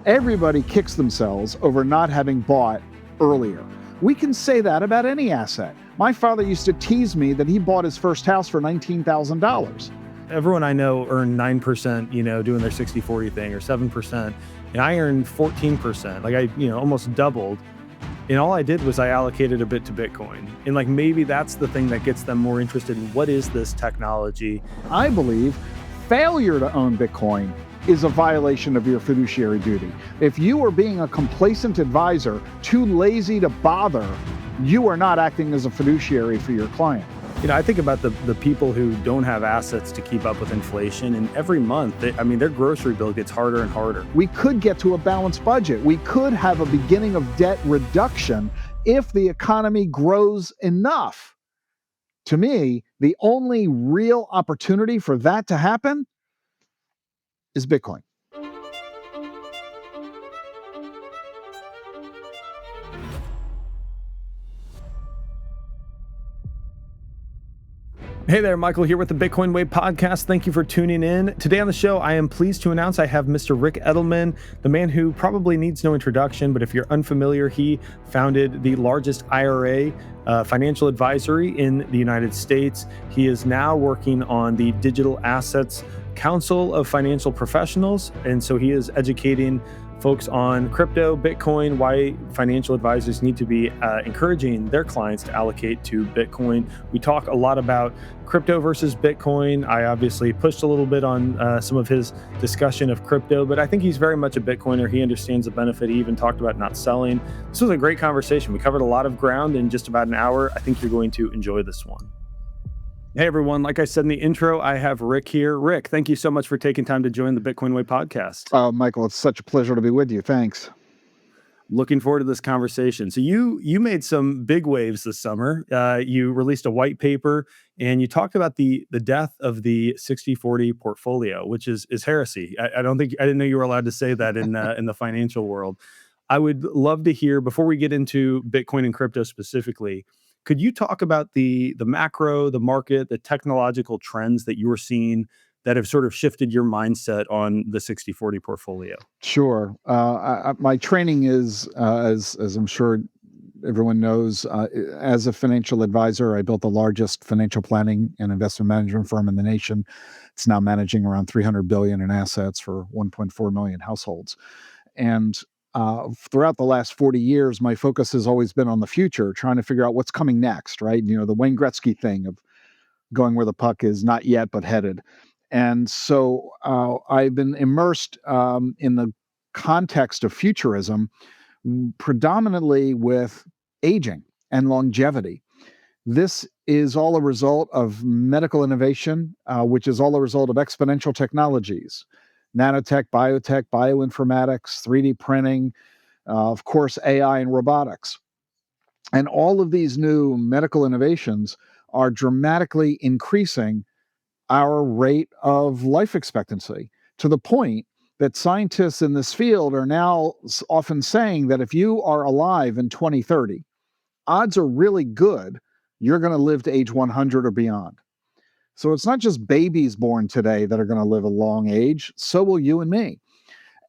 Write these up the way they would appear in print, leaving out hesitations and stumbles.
Everybody kicks themselves over not having bought earlier. We can say that about any asset. My father used to tease me that he bought his first house for $19,000. Everyone I know earned 9%, doing their 60-40 thing, or 7%. And I earned 14%. Like I almost doubled. And all I did was I allocated a bit to Bitcoin. And maybe that's the thing that gets them more interested in what is this technology. I believe failure to own Bitcoin is a violation of your fiduciary duty. If you are being a complacent advisor, too lazy to bother, you are not acting as a fiduciary for your client. I think about the people who don't have assets to keep up with inflation, and every month, their grocery bill gets harder and harder. We could get to a balanced budget. We could have a beginning of debt reduction if the economy grows enough. To me, the only real opportunity for that to happen is Bitcoin. Hey there, Michael here with the Bitcoin Way podcast. Thank you for tuning in. Today on the show, I am pleased to announce I have Mr. Ric Edelman, the man who probably needs no introduction, but if you're unfamiliar, he founded the largest IRA financial advisory in the United States. He is now working on the Digital Assets Council of Financial Professionals, and so he is educating folks on crypto, Bitcoin, why financial advisors need to be encouraging their clients to allocate to Bitcoin. We talk a lot about crypto versus Bitcoin. I obviously pushed a little bit on some of his discussion of crypto, but I think he's very much a Bitcoiner. He understands the benefit. He even talked about not selling. This was a great conversation. We covered a lot of ground in just about an hour. I think you're going to enjoy this one. Hey, everyone. Like I said in the intro, I have Ric here. Ric, thank you so much for taking time to join the Bitcoin Way podcast. Michael, it's such a pleasure to be with you. Thanks. Looking forward to this conversation. So you made some big waves this summer. You released a white paper and you talked about the death of the 60-40 portfolio, which is heresy. I didn't know you were allowed to say that in the financial world. I would love to hear, before we get into Bitcoin and crypto specifically, could you talk about the macro, the market, the technological trends that you were seeing that have sort of shifted your mindset on the 60-40 portfolio? Sure. My training is, as I'm sure everyone knows, as a financial advisor, I built the largest financial planning and investment management firm in the nation. It's now managing around $300 billion in assets for 1.4 million households. And throughout the last 40 years, my focus has always been on the future, trying to figure out what's coming next, right? The Wayne Gretzky thing of going where the puck is not yet, but headed. And so I've been immersed in the context of futurism, predominantly with aging and longevity. This is all a result of medical innovation, which is all a result of exponential technologies. Nanotech, biotech, bioinformatics, 3D printing, of course, AI and robotics. And all of these new medical innovations are dramatically increasing our rate of life expectancy, to the point that scientists in this field are now often saying that if you are alive in 2030, odds are really good you're going to live to age 100 or beyond. So it's not just babies born today that are going to live a long age, so will you and me.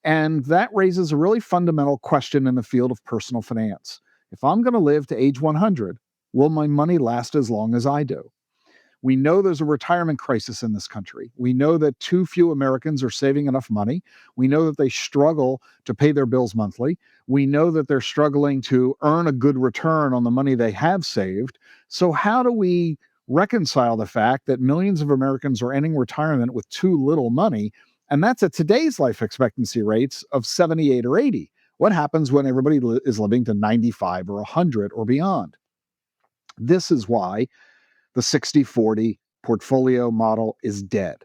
And that raises a really fundamental question in the field of personal finance. If I'm going to live to age 100, will my money last as long as I do? We know there's a retirement crisis in this country. We know that too few Americans are saving enough money. We know that they struggle to pay their bills monthly. We know that they're struggling to earn a good return on the money they have saved. So how do we reconcile the fact that millions of Americans are ending retirement with too little money? And that's at today's life expectancy rates of 78 or 80. What happens when everybody is living to 95 or 100 or beyond? This is why the 60-40 portfolio model is dead.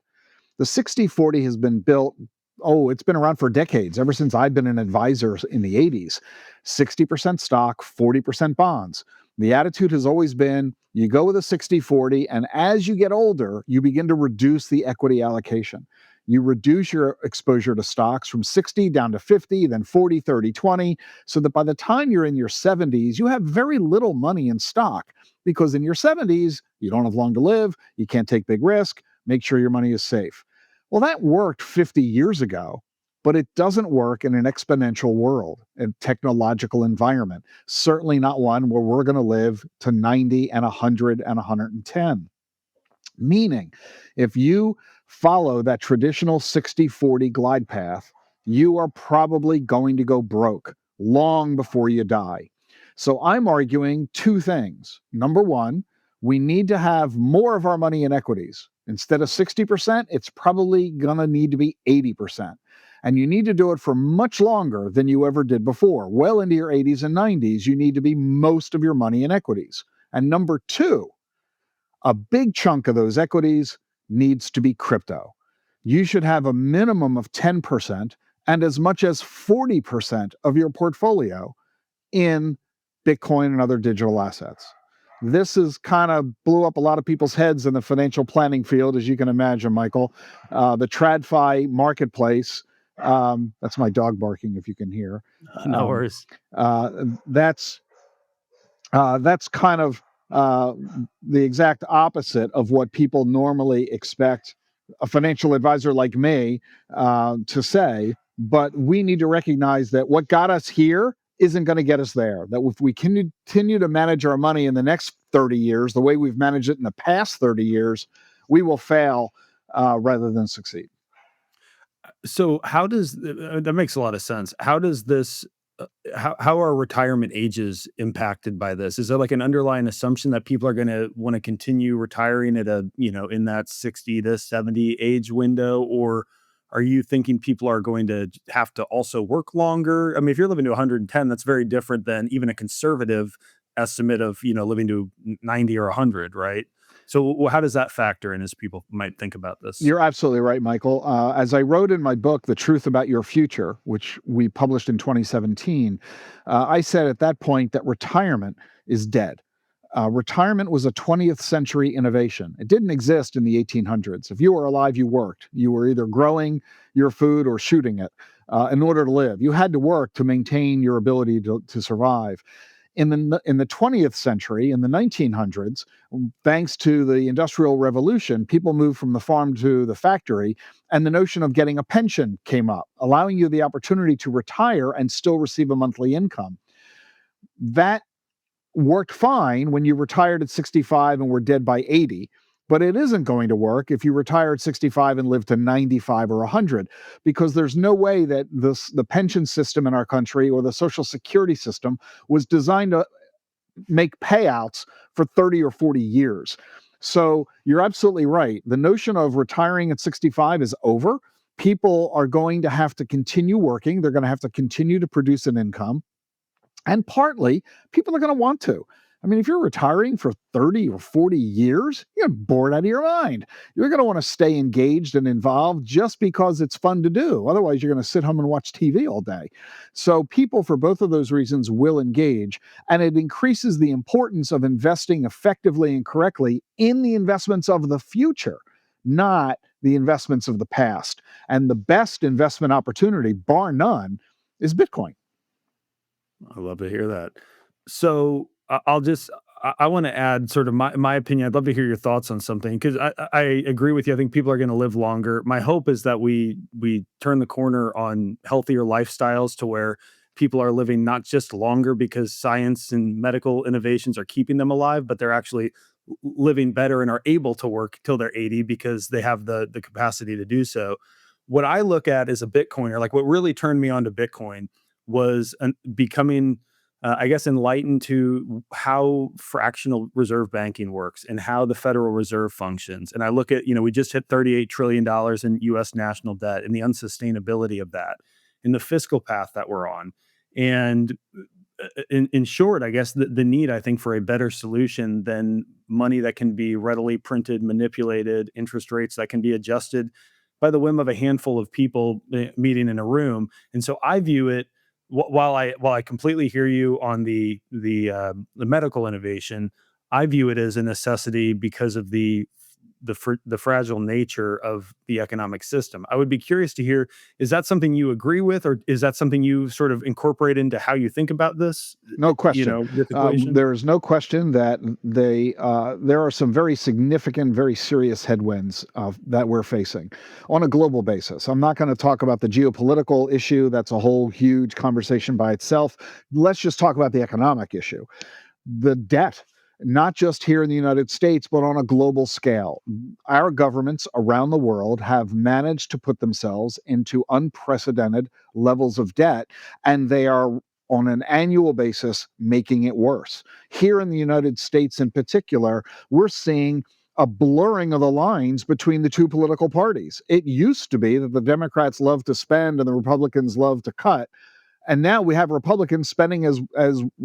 The 60-40 has been built, it's been around for decades, ever since I've been an advisor in the 80s. 60% stock, 40% bonds. The attitude has always been, you go with a 60-40, and as you get older, you begin to reduce the equity allocation. You reduce your exposure to stocks from 60 down to 50, then 40, 30, 20, so that by the time you're in your 70s, you have very little money in stock, because in your 70s, you don't have long to live, you can't take big risk, make sure your money is safe. Well, that worked 50 years ago, but it doesn't work in an exponential world and technological environment. Certainly not one where we're going to live to 90 and 100 and 110. Meaning, if you follow that traditional 60-40 glide path, you are probably going to go broke long before you die. So I'm arguing two things. Number one, we need to have more of our money in equities. Instead of 60%, it's probably going to need to be 80%. And you need to do it for much longer than you ever did before. Well into your 80s and 90s, you need to be most of your money in equities. And number two, a big chunk of those equities needs to be crypto. You should have a minimum of 10% and as much as 40% of your portfolio in Bitcoin and other digital assets. This is kind of blew up a lot of people's heads in the financial planning field, as you can imagine, Michael. The TradFi marketplace, that's my dog barking, if you can hear. No worries. That's kind of the exact opposite of what people normally expect a financial advisor like me to say. But we need to recognize that what got us here isn't going to get us there. That if we continue to manage our money in the next 30 years, the way we've managed it in the past 30 years, we will fail rather than succeed. So how does that makes a lot of sense. How does this how are retirement ages impacted by this? Is there like an underlying assumption that people are going to want to continue retiring at a, in that 60 to 70 age window, or are you thinking people are going to have to also work longer? I mean, if you're living to 110, that's very different than even a conservative estimate of, living to 90 or 100, right? So how does that factor in as people might think about this? You're absolutely right, Michael. As I wrote in my book, The Truth About Your Future, which we published in 2017, I said at that point that retirement is dead. Retirement was a 20th century innovation. It didn't exist in the 1800s. If you were alive, you worked. You were either growing your food or shooting it in order to live. You had to work to maintain your ability to survive. In the 20th century, in the 1900s, thanks to the Industrial Revolution, people moved from the farm to the factory, and the notion of getting a pension came up, allowing you the opportunity to retire and still receive a monthly income. That worked fine when you retired at 65 and were dead by 80. But it isn't going to work if you retire at 65 and live to 95 or 100, because there's no way that the pension system in our country or the Social Security system was designed to make payouts for 30 or 40 years. So you're absolutely right. The notion of retiring at 65 is over. People are going to have to continue working. They're going to have to continue to produce an income. And partly, people are going to want to. I mean, if you're retiring for 30 or 40 years, you're bored out of your mind. You're going to want to stay engaged and involved just because it's fun to do. Otherwise, you're going to sit home and watch TV all day. So people, for both of those reasons, will engage. And it increases the importance of investing effectively and correctly in the investments of the future, not the investments of the past. And the best investment opportunity, bar none, is Bitcoin. I love to hear that. So I'll just I want to add sort of my opinion. I'd love to hear your thoughts on something because I agree with you. I think people are going to live longer. My hope is that we turn the corner on healthier lifestyles to where people are living not just longer because science and medical innovations are keeping them alive, but they're actually living better and are able to work till they're 80 because they have the capacity to do so. What I look at as a Bitcoiner, like what really turned me on to Bitcoin was becoming, I guess, enlightened to how fractional reserve banking works and how the Federal Reserve functions. And I look at, we just hit $38 trillion in US national debt and the unsustainability of that and the fiscal path that we're on. And in short, I guess the need, I think, for a better solution than money that can be readily printed, manipulated, interest rates that can be adjusted by the whim of a handful of people meeting in a room. And so I view it, while I completely hear you on the medical innovation, I view it as a necessity because of the the fragile nature of the economic system. I would be curious to hear, is that something you agree with, or is that something you sort of incorporate into how you think about this, No question. this equation? There is no question that there are some very significant, very serious headwinds that we're facing on a global basis. I'm not going to talk about the geopolitical issue. That's a whole huge conversation by itself. Let's just talk about the economic issue. The debt, not just here in the United States, but on a global scale. Our governments around the world have managed to put themselves into unprecedented levels of debt, and they are on an annual basis making it worse. Here in the United States in particular, we're seeing a blurring of the lines between the two political parties. It used to be that the Democrats love to spend and the Republicans love to cut. And now we have Republicans spending as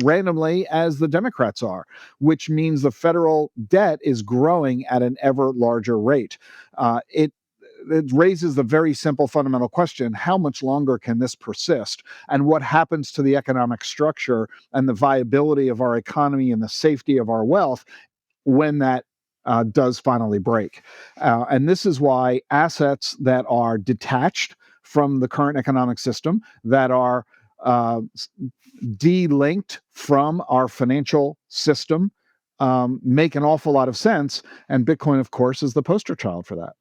randomly as the Democrats are, which means the federal debt is growing at an ever larger rate. It raises the very simple fundamental question: how much longer can this persist? And what happens to the economic structure and the viability of our economy and the safety of our wealth when that does finally break? And this is why assets that are detached from the current economic system, that are uh, delinked from our financial system, make an awful lot of sense. And Bitcoin, of course, is the poster child for that.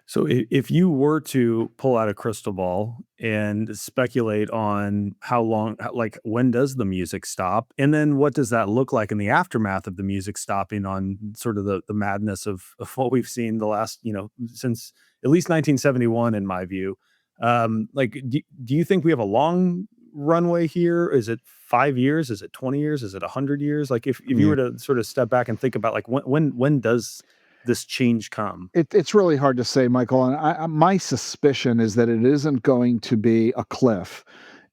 So if you were to pull out a crystal ball and speculate on how long, like when does the music stop? And then what does that look like in the aftermath of the music stopping, on sort of the madness of what we've seen the last, since at least 1971, in my view. Like, do you think we have a long runway here? Is it 5 years? Is it 20 years? Is it 100 years? Like, if you Yeah. were to sort of step back and think about, like, when does this change come? It's really hard to say, Michael. And my suspicion is that it isn't going to be a cliff.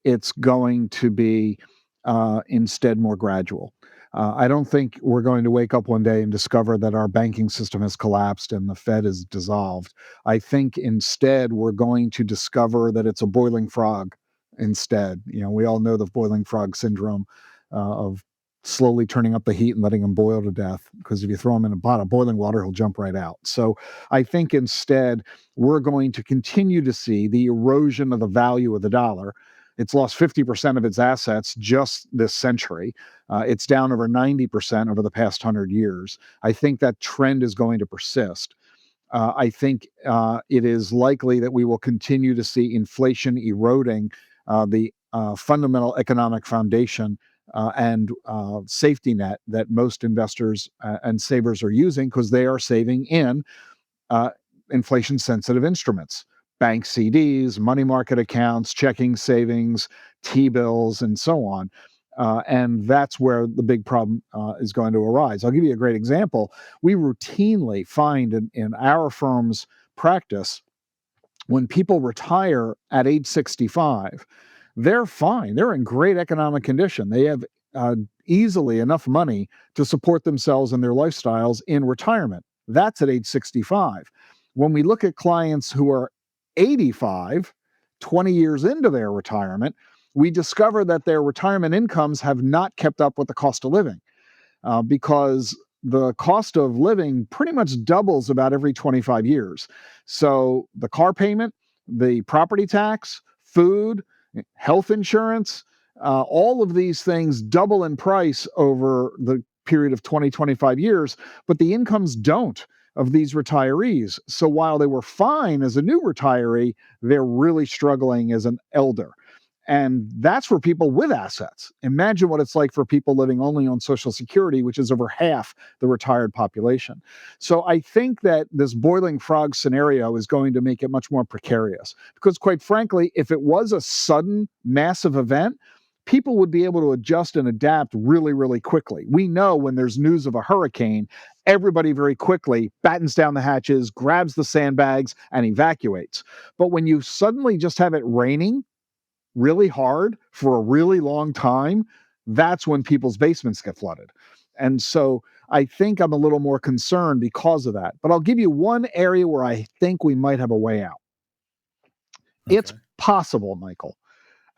It's going to be instead more gradual. I don't think we're going to wake up one day and discover that our banking system has collapsed and the Fed is dissolved. I think instead we're going to discover that it's a boiling frog instead. We all know the boiling frog syndrome of slowly turning up the heat and letting him boil to death, because if you throw him in a pot of boiling water, he'll jump right out. So I think instead we're going to continue to see the erosion of the value of the dollar. It's lost 50% of its assets just this century. It's down over 90% over the past 100 years. I think that trend is going to persist. I think it is likely that we will continue to see inflation eroding the fundamental economic foundation and safety net that most investors and savers are using, because they are saving in uh, inflation sensitive instruments: bank CDs, money market accounts, checking savings, T bills, and so on. And that's where the big problem is going to arise. I'll give you a great example. We routinely find in our firm's practice, when people retire at age 65, they're fine. They're in great economic condition. They have easily enough money to support themselves and their lifestyles in retirement. That's at age 65. When we look at clients who are 85, 20 years into their retirement, we discover that their retirement incomes have not kept up with the cost of living, because the cost of living pretty much doubles about every 25 years. So the car payment, the property tax, food, health insurance, all of these things double in price over the period of 20, 25 years, but the incomes don't, of these retirees. So while they were fine as a new retiree, they're really struggling as an elder. And that's for people with assets. Imagine what it's like for people living only on Social Security, which is over half the retired population. So I think that this boiling frog scenario is going to make it much more precarious. Because, quite frankly, if it was a sudden massive event, people would be able to adjust and adapt really, really quickly. We know when there's news of a hurricane, everybody very quickly battens down the hatches, grabs the sandbags, and evacuates. But when you suddenly just have it raining really hard for a really long time, that's when people's basements get flooded. And so I think I'm a little more concerned because of that. But I'll give you one area where I think we might have a way out. It's Okay. possible, Michael,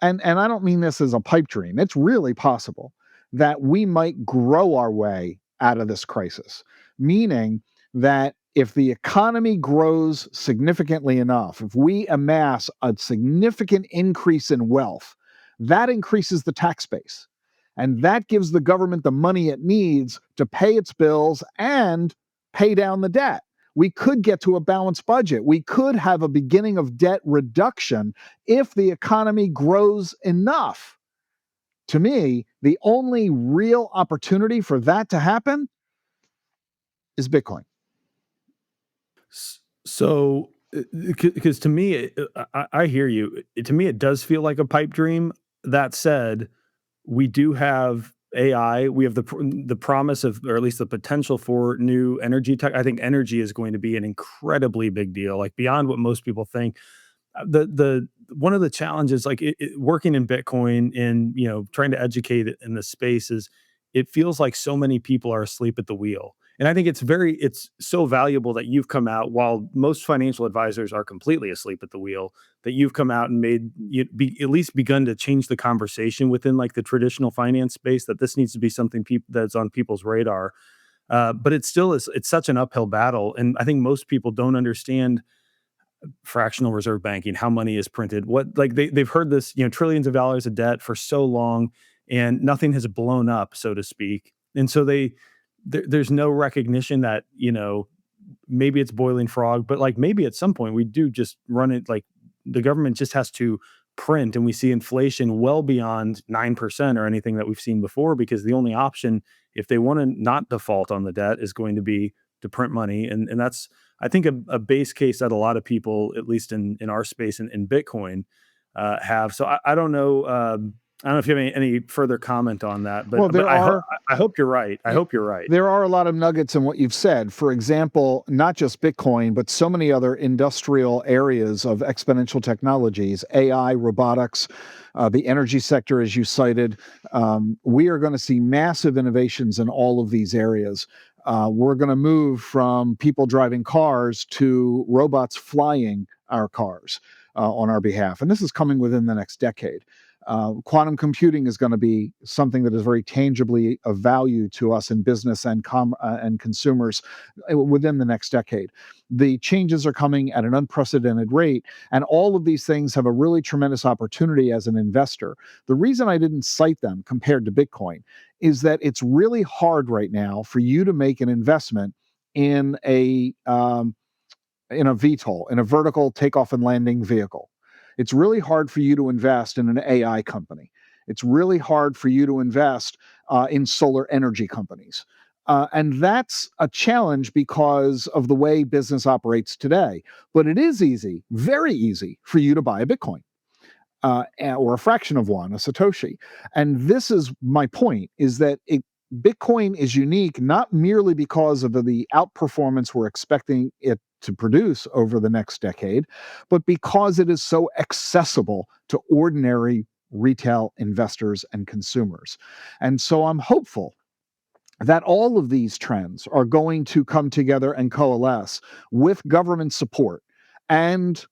and I don't mean this as a pipe dream. It's really possible that we might grow our way out of this crisis, meaning that if the economy grows significantly enough, if we amass a significant increase in wealth, that increases the tax base. And that gives the government the money it needs to pay its bills and pay down the debt. We could get to a balanced budget. We could have a beginning of debt reduction if the economy grows enough. To me, the only real opportunity for that to happen is Bitcoin. So, because to me, I hear you. To me, it does feel like a pipe dream. That said, we do have AI. We have the promise of, or at least the potential for new energy tech. I think energy is going to be an incredibly big deal, like beyond what most people think. The one of the challenges, like working in Bitcoin and trying to educate it in the space is, it feels like so many people are asleep at the wheel. And I think it's so valuable that you've come out while most financial advisors are completely asleep at the wheel, that you've come out and at least begun to change the conversation within like the traditional finance space, that this needs to be something that's on people's radar. But it's such an uphill battle. And I think most people don't understand fractional reserve banking, how money is printed, what, like they've heard this, trillions of dollars of debt for so long, and nothing has blown up, so to speak. And so there's no recognition that, maybe it's boiling frog, but like maybe at some point we do just run it, like the government just has to print, and we see inflation well beyond 9% or anything that we've seen before, because the only option, if they want to not default on the debt, is going to be to print money. And that's, I think, a base case that a lot of people, at least in our space in Bitcoin, have. So I don't know. I don't know if you have any further comment on that, Well, but I hope you're right. I hope you're right. There are a lot of nuggets in what you've said. For example, not just Bitcoin, but so many other industrial areas of exponential technologies, AI, robotics, the energy sector, as you cited. We are going to see massive innovations in all of these areas. We're going to move from people driving cars to robots flying our cars on our behalf. And this is coming within the next decade. Quantum computing is going to be something that is very tangibly of value to us in business and consumers within the next decade. The changes are coming at an unprecedented rate, and all of these things have a really tremendous opportunity as an investor. The reason I didn't cite them compared to Bitcoin is that it's really hard right now for you to make an investment in a VTOL, in a vertical takeoff and landing vehicle. It's really hard for you to invest in an AI company. It's really hard for you to invest in solar energy companies. And that's a challenge because of the way business operates today. But it is easy, very easy, for you to buy a Bitcoin or a fraction of one, a Satoshi. And this is my point, is that Bitcoin is unique not merely because of the outperformance we're expecting it to produce over the next decade, but because it is so accessible to ordinary retail investors and consumers. And so I'm hopeful that all of these trends are going to come together and coalesce with government support and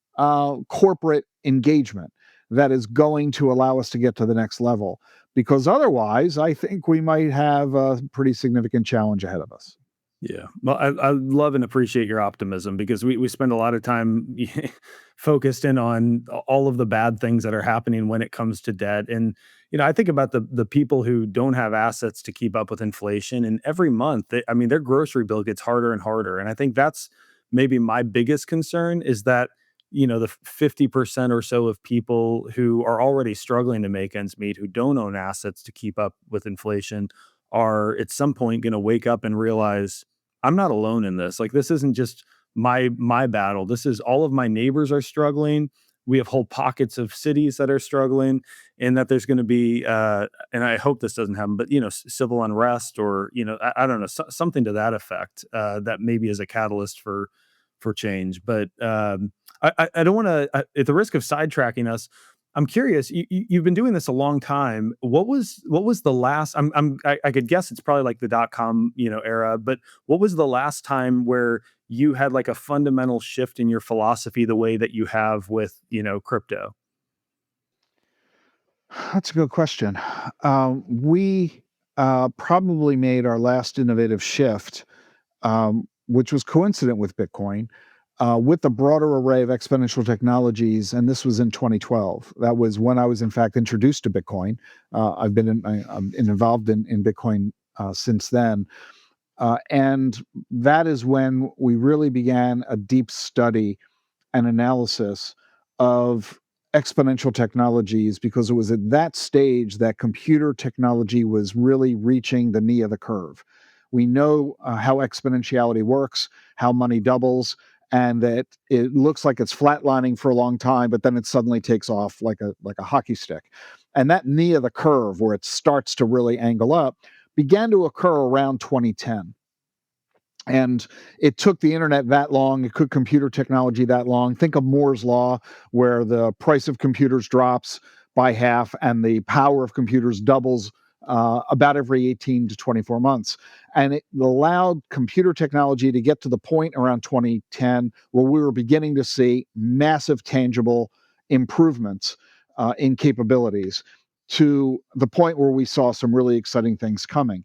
corporate engagement that is going to allow us to get to the next level. Because otherwise, I think we might have a pretty significant challenge ahead of us. Yeah. Well, I love and appreciate your optimism, because we spend a lot of time focused in on all of the bad things that are happening when it comes to debt. And, I think about the people who don't have assets to keep up with inflation. And every month, I mean, their grocery bill gets harder and harder. And I think that's maybe my biggest concern, is that, the 50% or so of people who are already struggling to make ends meet, who don't own assets to keep up with inflation, are at some point going to wake up and realize, I'm not alone in this. Like, this isn't just my battle. This is, all of my neighbors are struggling. We have whole pockets of cities that are struggling, and that there's going to be, and I hope this doesn't happen, but civil unrest, or I don't know, something to that effect, that maybe is a catalyst for change. But I don't want to, at the risk of sidetracking us, I'm curious. You've been doing this a long time. What was the last? I could guess it's probably like the .com era. But what was the last time where you had like a fundamental shift in your philosophy, the way that you have with crypto? That's a good question. We probably made our last innovative shift which was coincident with Bitcoin, with the broader array of exponential technologies. And this was in 2012. That was when I was, in fact, introduced to Bitcoin. I'm involved in Bitcoin since then. And that is when we really began a deep study and analysis of exponential technologies, because it was at that stage that computer technology was really reaching the knee of the curve. We know how exponentiality works, how money doubles, and that it looks like it's flatlining for a long time, but then it suddenly takes off like a hockey stick. And that knee of the curve, where it starts to really angle up, began to occur around 2010. And it took the internet that long. It took computer technology that long. Think of Moore's law, where the price of computers drops by half and the power of computers doubles about every 18 to 24 months. And it allowed computer technology to get to the point around 2010 where we were beginning to see massive tangible improvements in capabilities, to the point where we saw some really exciting things coming.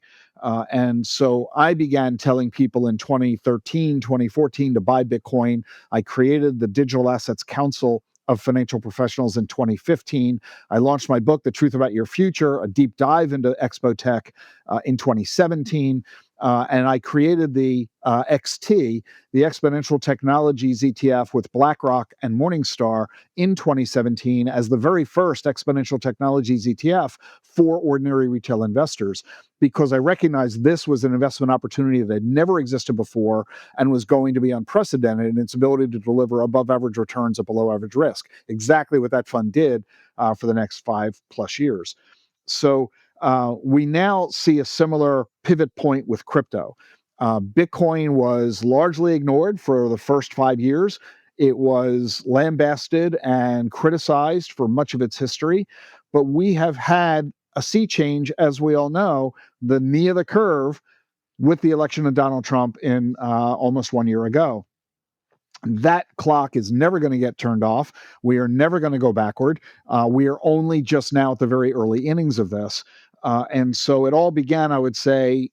And so I began telling people in 2013, 2014 to buy Bitcoin. I created the Digital Assets Council of Financial Professionals in 2015. I launched my book, The Truth About Your Future, a deep dive into Expo Tech, in 2017. And I created the XT, the Exponential Technologies ETF, with BlackRock and Morningstar in 2017 as the very first Exponential Technologies ETF for ordinary retail investors, because I recognized this was an investment opportunity that had never existed before and was going to be unprecedented in its ability to deliver above average returns at below average risk. Exactly what that fund did for the next 5+ years. So we now see a similar pivot point with crypto. Bitcoin was largely ignored for the first 5 years. It was lambasted and criticized for much of its history. But we have had a sea change, as we all know, the knee of the curve, with the election of Donald Trump in almost 1 year ago. That clock is never going to get turned off. We are never going to go backward. We are only just now at the very early innings of this. And so it all began, I would say,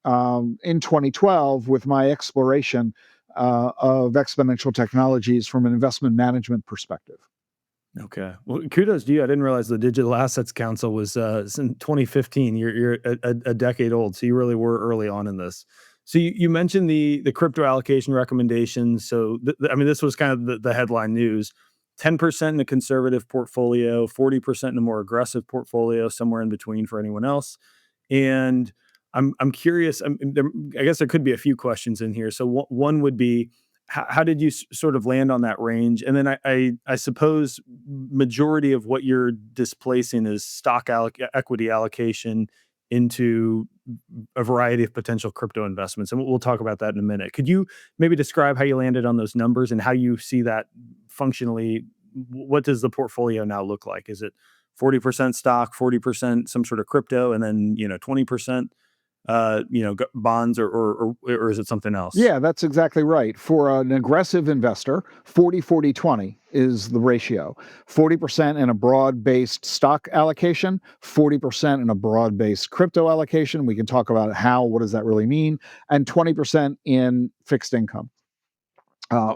in 2012 with my exploration of exponential technologies from an investment management perspective. Okay. Well, kudos to you. I didn't realize the Digital Assets Council was in 2015. You're a decade old, so you really were early on in this. So you mentioned the crypto allocation recommendations. So I mean, this was kind of the headline news: 10% in a conservative portfolio, 40% in a more aggressive portfolio, somewhere in between for anyone else. And I'm curious. I guess there could be a few questions in here. So one would be, how did you sort of land on that range? And then I suppose majority of what you're displacing is equity allocation into a variety of potential crypto investments. And we'll talk about that in a minute. Could you maybe describe how you landed on those numbers and how you see that functionally? What does the portfolio now look like? Is it 40% stock, 40% some sort of crypto, and then 20% bonds, or is it something else? Yeah, that's exactly right. For an aggressive investor, 40/40/20 is the ratio. 40% in a broad-based stock allocation, 40% in a broad-based crypto allocation. We can talk about what does that really mean, and 20% in fixed income,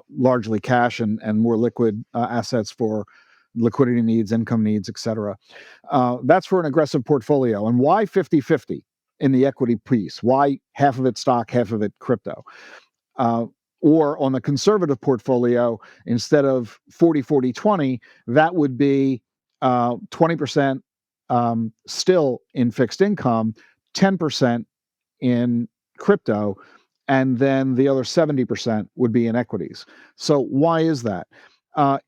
largely cash and more liquid assets for liquidity needs, income needs, etc. That's for an aggressive portfolio. And why 50/50 in the equity piece? Why half of it stock, half of it crypto? Uh, or on the conservative portfolio, instead of 40/40/20, that would be 20% still in fixed income, 10% in crypto, and then the other 70% would be in equities. So why is that?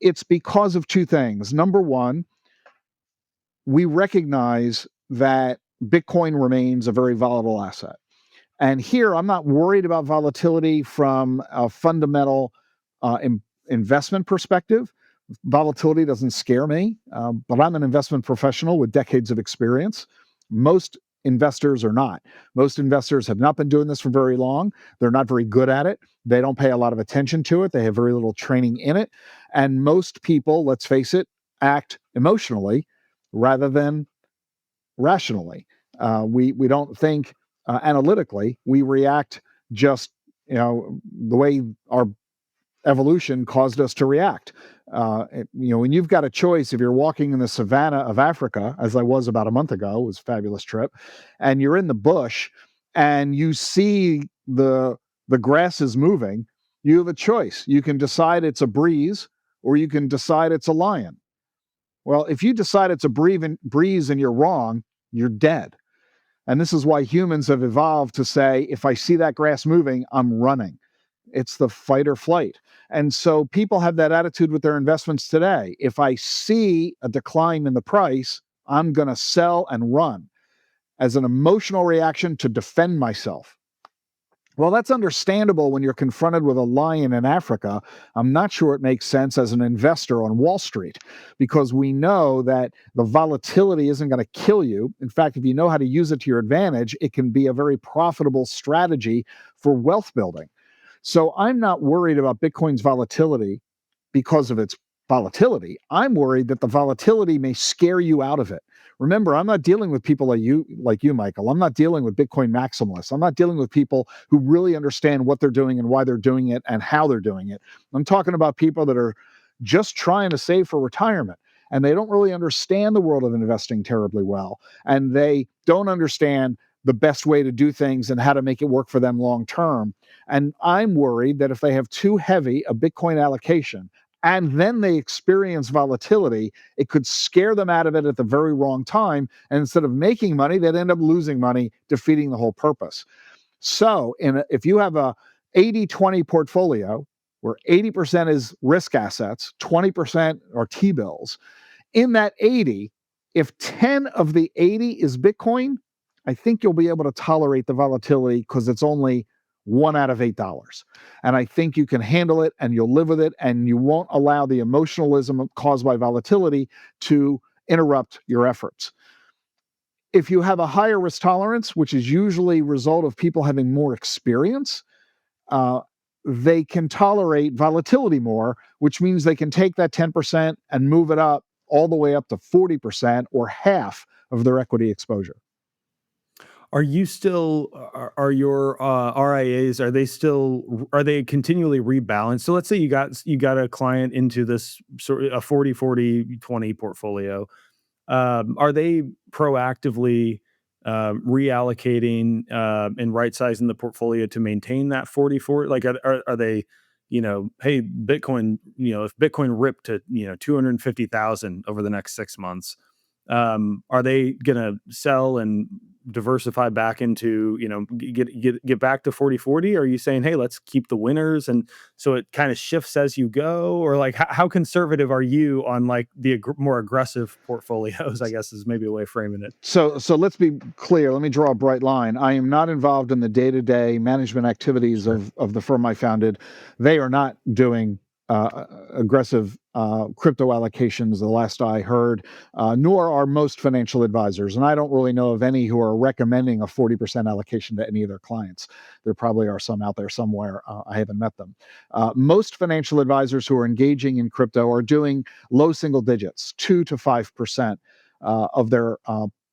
It's because of two things. Number one, we recognize that Bitcoin remains a very volatile asset. And here, I'm not worried about volatility from a fundamental investment perspective. Volatility doesn't scare me, but I'm an investment professional with decades of experience. Most investors are not. Most investors have not been doing this for very long. They're not very good at it. They don't pay a lot of attention to it. They have very little training in it. And most people, let's face it, act emotionally rather than rationally. We don't think analytically. We react just the way our evolution caused us to react. When you've got a choice, if you're walking in the savannah of Africa, as I was about a month ago, it was a fabulous trip, and you're in the bush and you see the grass is moving, you have a choice. You can decide it's a breeze or you can decide it's a lion. Well, if you decide it's a breeze and you're wrong, you're dead. And this is why humans have evolved to say, if I see that grass moving, I'm running. It's the fight or flight. And so people have that attitude with their investments today. If I see a decline in the price, I'm going to sell and run as an emotional reaction to defend myself. Well, that's understandable when you're confronted with a lion in Africa. I'm not sure it makes sense as an investor on Wall Street, because we know that the volatility isn't going to kill you. In fact, if you know how to use it to your advantage, it can be a very profitable strategy for wealth building. So I'm not worried about Bitcoin's volatility because of its volatility. I'm worried that the volatility may scare you out of it. Remember, I'm not dealing with people like you, Michael. I'm not dealing with Bitcoin maximalists. I'm not dealing with people who really understand what they're doing and why they're doing it and how they're doing it. I'm talking about people that are just trying to save for retirement, and they don't really understand the world of investing terribly well, and they don't understand the best way to do things and how to make it work for them long term. And I'm worried that if they have too heavy a Bitcoin allocation, and then they experience volatility, it could scare them out of it at the very wrong time. And instead of making money, they'd end up losing money, defeating the whole purpose. So if you have a 80-20 portfolio where 80% is risk assets, 20% are T-bills, in that 80, if 10 of the 80 is Bitcoin, I think you'll be able to tolerate the volatility because it's only $1 out of $8. And I think you can handle it and you'll live with it, and you won't allow the emotionalism caused by volatility to interrupt your efforts. If you have a higher risk tolerance, which is usually a result of people having more experience, they can tolerate volatility more, which means they can take that 10% and move it up all the way up to 40% or half of their equity exposure. Are you still are your RIAs, are they continually rebalanced? So let's say you got a client into this sort of a 40-40-20 portfolio. Are they proactively reallocating and right sizing the portfolio to maintain that 40-40? Like are they, hey, Bitcoin, if Bitcoin ripped to, 250,000 over the next 6 months, are they going to sell and diversify back into, get back to 40-40? Are you saying, hey, let's keep the winners, and so it kind of shifts as you go? Or like how conservative are you on like the more aggressive portfolios, I guess is maybe a way of framing it. So let's be clear. Let me draw a bright line. I am not involved in the day-to-day management activities of the firm I founded. They are not doing aggressive crypto allocations, the last I heard, nor are most financial advisors. And I don't really know of any who are recommending a 40% allocation to any of their clients. There probably are some out there somewhere. I haven't met them. Most financial advisors who are engaging in crypto are doing low single digits, 2 to 5% of their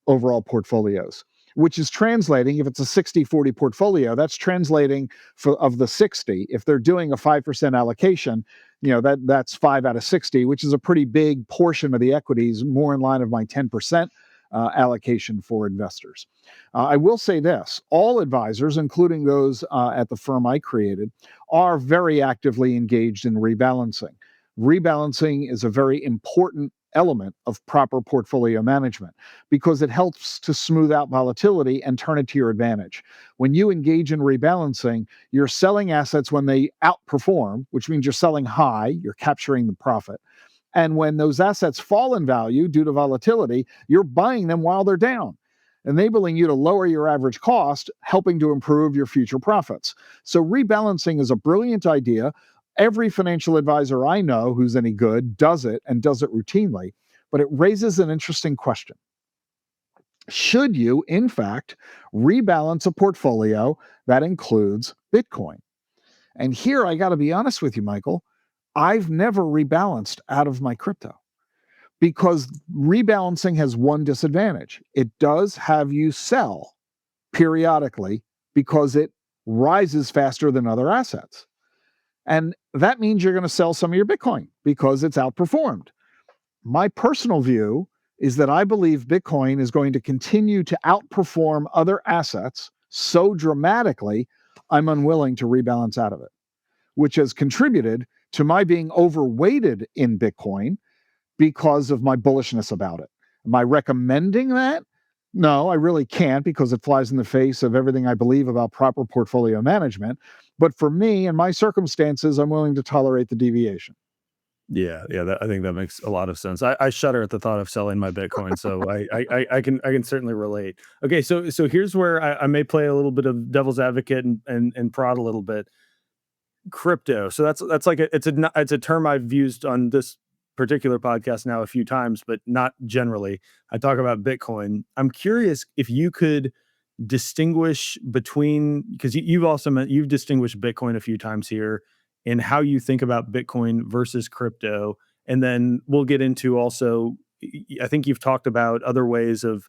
overall portfolios, which is translating, if it's a 60-40 portfolio, that's translating of the 60. If they're doing a 5% allocation, that's 5 out of 60, which is a pretty big portion of the equities, more in line of my 10% allocation for investors. I will say this: all advisors, including those at the firm I created, are very actively engaged in rebalancing. Rebalancing is a very important element of proper portfolio management because it helps to smooth out volatility and turn it to your advantage. When you engage in rebalancing, you're selling assets when they outperform, which means you're selling high, you're capturing the profit. And when those assets fall in value due to volatility, you're buying them while they're down, enabling you to lower your average cost, helping to improve your future profits. So rebalancing is a brilliant idea. Every financial advisor I know who's any good does it and does it routinely, but it raises an interesting question. Should you, in fact, rebalance a portfolio that includes Bitcoin? And here I got to be honest with you, Michael. I've never rebalanced out of my crypto because rebalancing has one disadvantage. It does have you sell periodically because it rises faster than other assets. And that means you're going to sell some of your Bitcoin because it's outperformed. My personal view is that I believe Bitcoin is going to continue to outperform other assets so dramatically, I'm unwilling to rebalance out of it, which has contributed to my being overweighted in Bitcoin because of my bullishness about it. Am I recommending that? No, I really can't, because it flies in the face of everything I believe about proper portfolio management. But for me and my circumstances, I'm willing to tolerate the deviation. Yeah, I think that makes a lot of sense. I shudder at the thought of selling my Bitcoin, so I can certainly relate. Okay, so here's where I may play a little bit of devil's advocate and prod a little bit. Crypto. So that's like it's a term I've used on this particular podcast now a few times, but not generally. I talk about Bitcoin. I'm curious if you could distinguish between, because you've also you've distinguished Bitcoin a few times here, and how you think about Bitcoin versus crypto, and then we'll get into also. I think you've talked about other ways of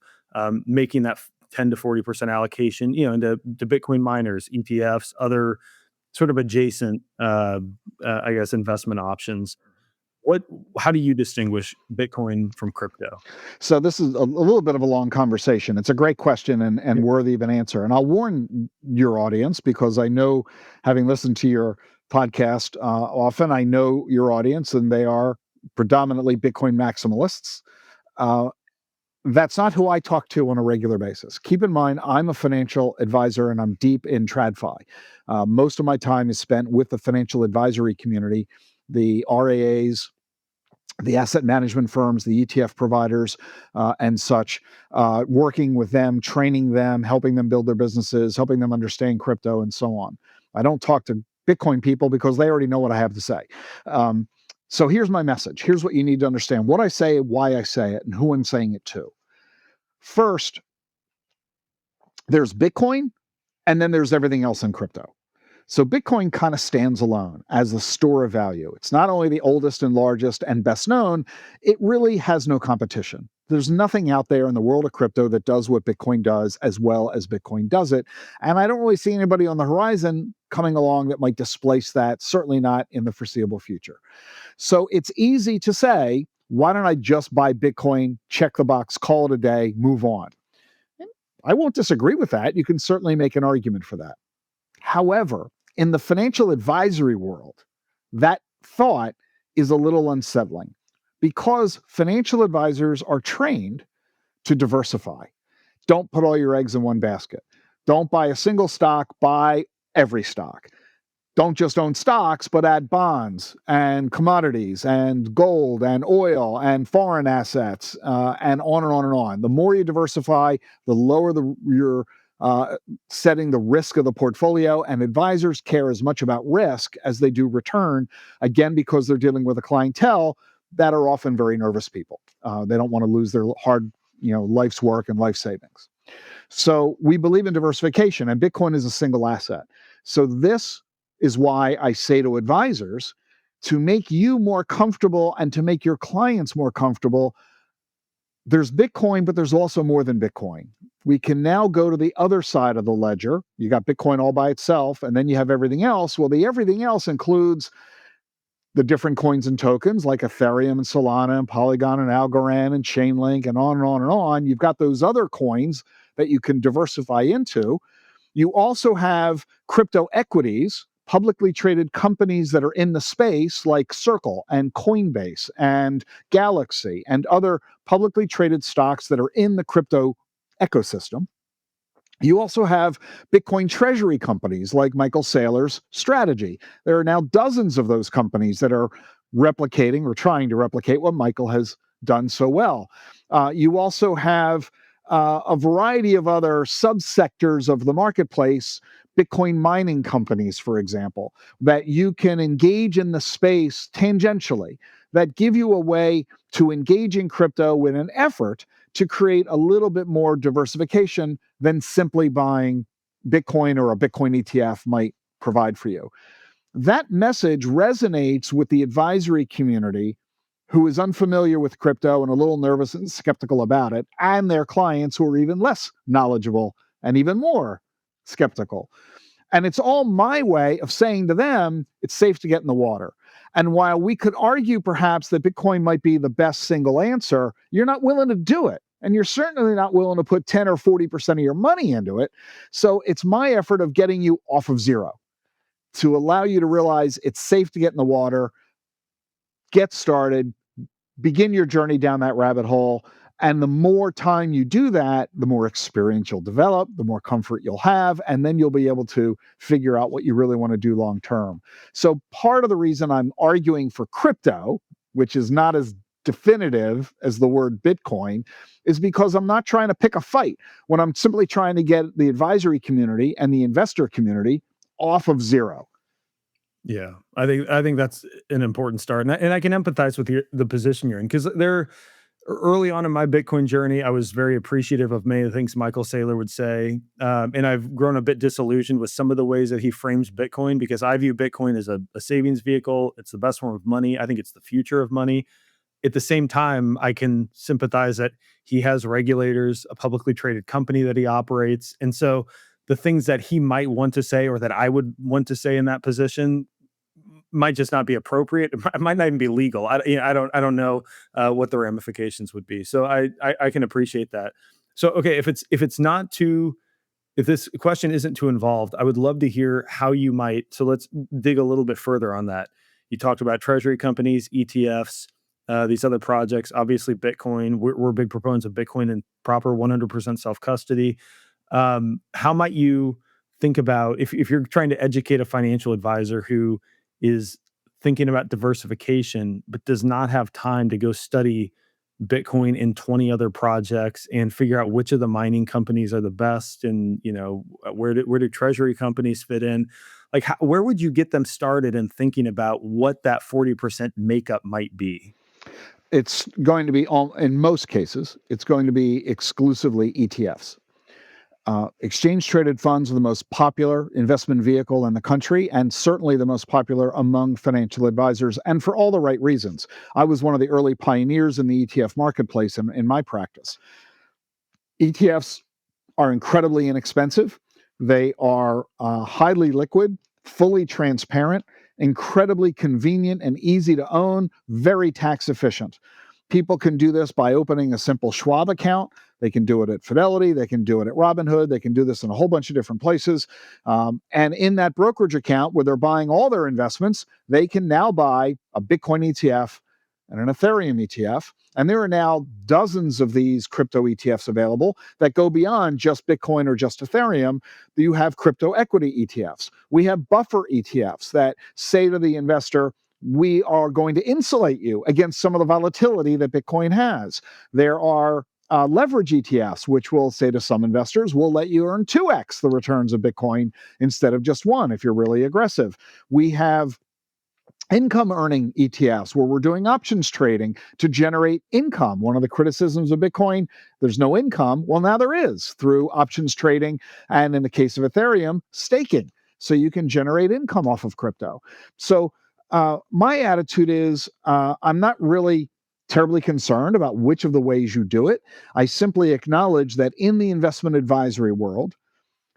making that 10 to 40% allocation, into Bitcoin miners, ETFs, other sort of adjacent, I guess, investment options. What? How do you distinguish Bitcoin from crypto? So this is a little bit of a long conversation. It's a great question and worthy of an answer. And I'll warn your audience, because I know, having listened to your podcast often, I know your audience, and they are predominantly Bitcoin maximalists. Uh, that's not who I talk to on a regular basis. Keep in mind, I'm a financial advisor and I'm deep in TradFi. Most of my time is spent with the financial advisory community, the RAAs, the asset management firms, the ETF providers, and such, working with them, training them, helping them build their businesses, helping them understand crypto, and so on. I don't talk to Bitcoin people because they already know what I have to say. So here's my message. Here's what you need to understand: what I say, why I say it, and who I'm saying it to. First, there's Bitcoin, and then there's everything else in crypto. So Bitcoin kind of stands alone as a store of value. It's not only the oldest and largest and best known, it really has no competition. There's nothing out there in the world of crypto that does what Bitcoin does as well as Bitcoin does it. And I don't really see anybody on the horizon coming along that might displace that, certainly not in the foreseeable future. So it's easy to say, why don't I just buy Bitcoin, check the box, call it a day, move on? I won't disagree with that. You can certainly make an argument for that. However, in the financial advisory world, that thought is a little unsettling, because financial advisors are trained to diversify. Don't put all your eggs in one basket. Don't buy a single stock, buy every stock. Don't just own stocks, but add bonds and commodities and gold and oil and foreign assets, and on and on and on. The more you diversify, the lower your setting the risk of the portfolio. And advisors care as much about risk as they do return, again, because they're dealing with a clientele that are often very nervous people. They don't want to lose their hard, life's work and life savings. So we believe in diversification, and Bitcoin is a single asset. So this is why I say to advisors, to make you more comfortable and to make your clients more comfortable, there's Bitcoin, but there's also more than Bitcoin. We can now go to the other side of the ledger. You got Bitcoin all by itself, and then you have everything else. Well, the everything else includes the different coins and tokens like Ethereum and Solana and Polygon and Algorand and Chainlink and on and on and on. You've got those other coins that you can diversify into. You also have crypto equities, publicly traded companies that are in the space, like Circle and Coinbase and Galaxy and other publicly traded stocks that are in the crypto ecosystem. You also have Bitcoin treasury companies like Michael Saylor's Strategy. There are now dozens of those companies that are replicating or trying to replicate what Michael has done so well. You also have a variety of other subsectors of the marketplace, Bitcoin mining companies, for example, that you can engage in the space tangentially, that give you a way to engage in crypto with an effort to create a little bit more diversification than simply buying Bitcoin or a Bitcoin ETF might provide for you. That message resonates with the advisory community, who is unfamiliar with crypto and a little nervous and skeptical about it, and their clients who are even less knowledgeable and even more skeptical. And it's all my way of saying to them, it's safe to get in the water. And while we could argue perhaps that Bitcoin might be the best single answer, you're not willing to do it. And you're certainly not willing to put 10 or 40% of your money into it. So it's my effort of getting you off of zero to allow you to realize it's safe to get in the water, get started, begin your journey down that rabbit hole. And the more time you do that, the more experience you'll develop, the more comfort you'll have, and then you'll be able to figure out what you really want to do long term. So part of the reason I'm arguing for crypto, which is not as definitive as the word Bitcoin, is because I'm not trying to pick a fight. When I'm simply trying to get the advisory community and the investor community off of zero. Yeah, I think that's an important start, and I can empathize with the position you're in, because there early on in my Bitcoin journey, I was very appreciative of many of the things Michael Saylor would say, and I've grown a bit disillusioned with some of the ways that he frames Bitcoin, because I view Bitcoin as a savings vehicle. It's the best form of money. I think it's the future of money. At the same time, I can sympathize that he has regulators, a publicly traded company that he operates, and so the things that he might want to say or that I would want to say in that position might just not be appropriate. It might not even be legal. I don't know what the ramifications would be. So I can appreciate that. So okay, if this question isn't too involved, I would love to hear how you might. So let's dig a little bit further on that. You talked about treasury companies, ETFs, these other projects. Obviously, Bitcoin. We're big proponents of Bitcoin and proper 100% self custody. How might you think about if you're trying to educate a financial advisor who is thinking about diversification, but does not have time to go study Bitcoin in 20 other projects and figure out which of the mining companies are the best, and where do treasury companies fit in? Like, where would you get them started in thinking about what that 40% makeup might be? It's going to be, in most cases, it's going to be exclusively ETFs. Exchange traded funds are the most popular investment vehicle in the country, and certainly the most popular among financial advisors, and for all the right reasons. I was one of the early pioneers in the ETF marketplace in my practice. ETFs are incredibly inexpensive. They are highly liquid, fully transparent, incredibly convenient and easy to own, very tax efficient. People can do this by opening a simple Schwab account. They can do it at Fidelity. They can do it at Robinhood. They can do this in a whole bunch of different places. And in that brokerage account where they're buying all their investments, they can now buy a Bitcoin ETF and an Ethereum ETF. And there are now dozens of these crypto ETFs available that go beyond just Bitcoin or just Ethereum. You have crypto equity ETFs. We have buffer ETFs that say to the investor, we are going to insulate you against some of the volatility that Bitcoin has. There are leverage ETFs, which will say to some investors, we'll let you earn 2x the returns of Bitcoin instead of just one if you're really aggressive. We have income earning ETFs where we're doing options trading to generate income. One of the criticisms of Bitcoin, there's no income. Well, now there is through options trading. And in the case of Ethereum, staking. So you can generate income off of crypto. So my attitude is I'm not really terribly concerned about which of the ways you do it. I simply acknowledge that in the investment advisory world,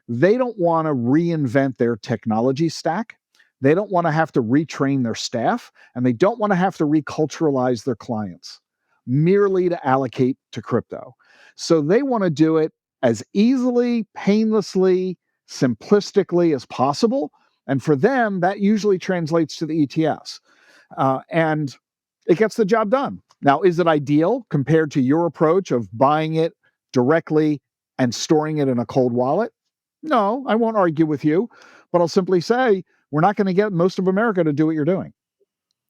they don't want to reinvent their technology stack. They don't want to have to retrain their staff, and they don't want to have to reculturalize their clients merely to allocate to crypto. So they want to do it as easily, painlessly, simplistically as possible. And for them, that usually translates to the ETFs. And it gets the job done. Now, is it ideal compared to your approach of buying it directly and storing it in a cold wallet? No, I won't argue with you, but I'll simply say we're not going to get most of America to do what you're doing.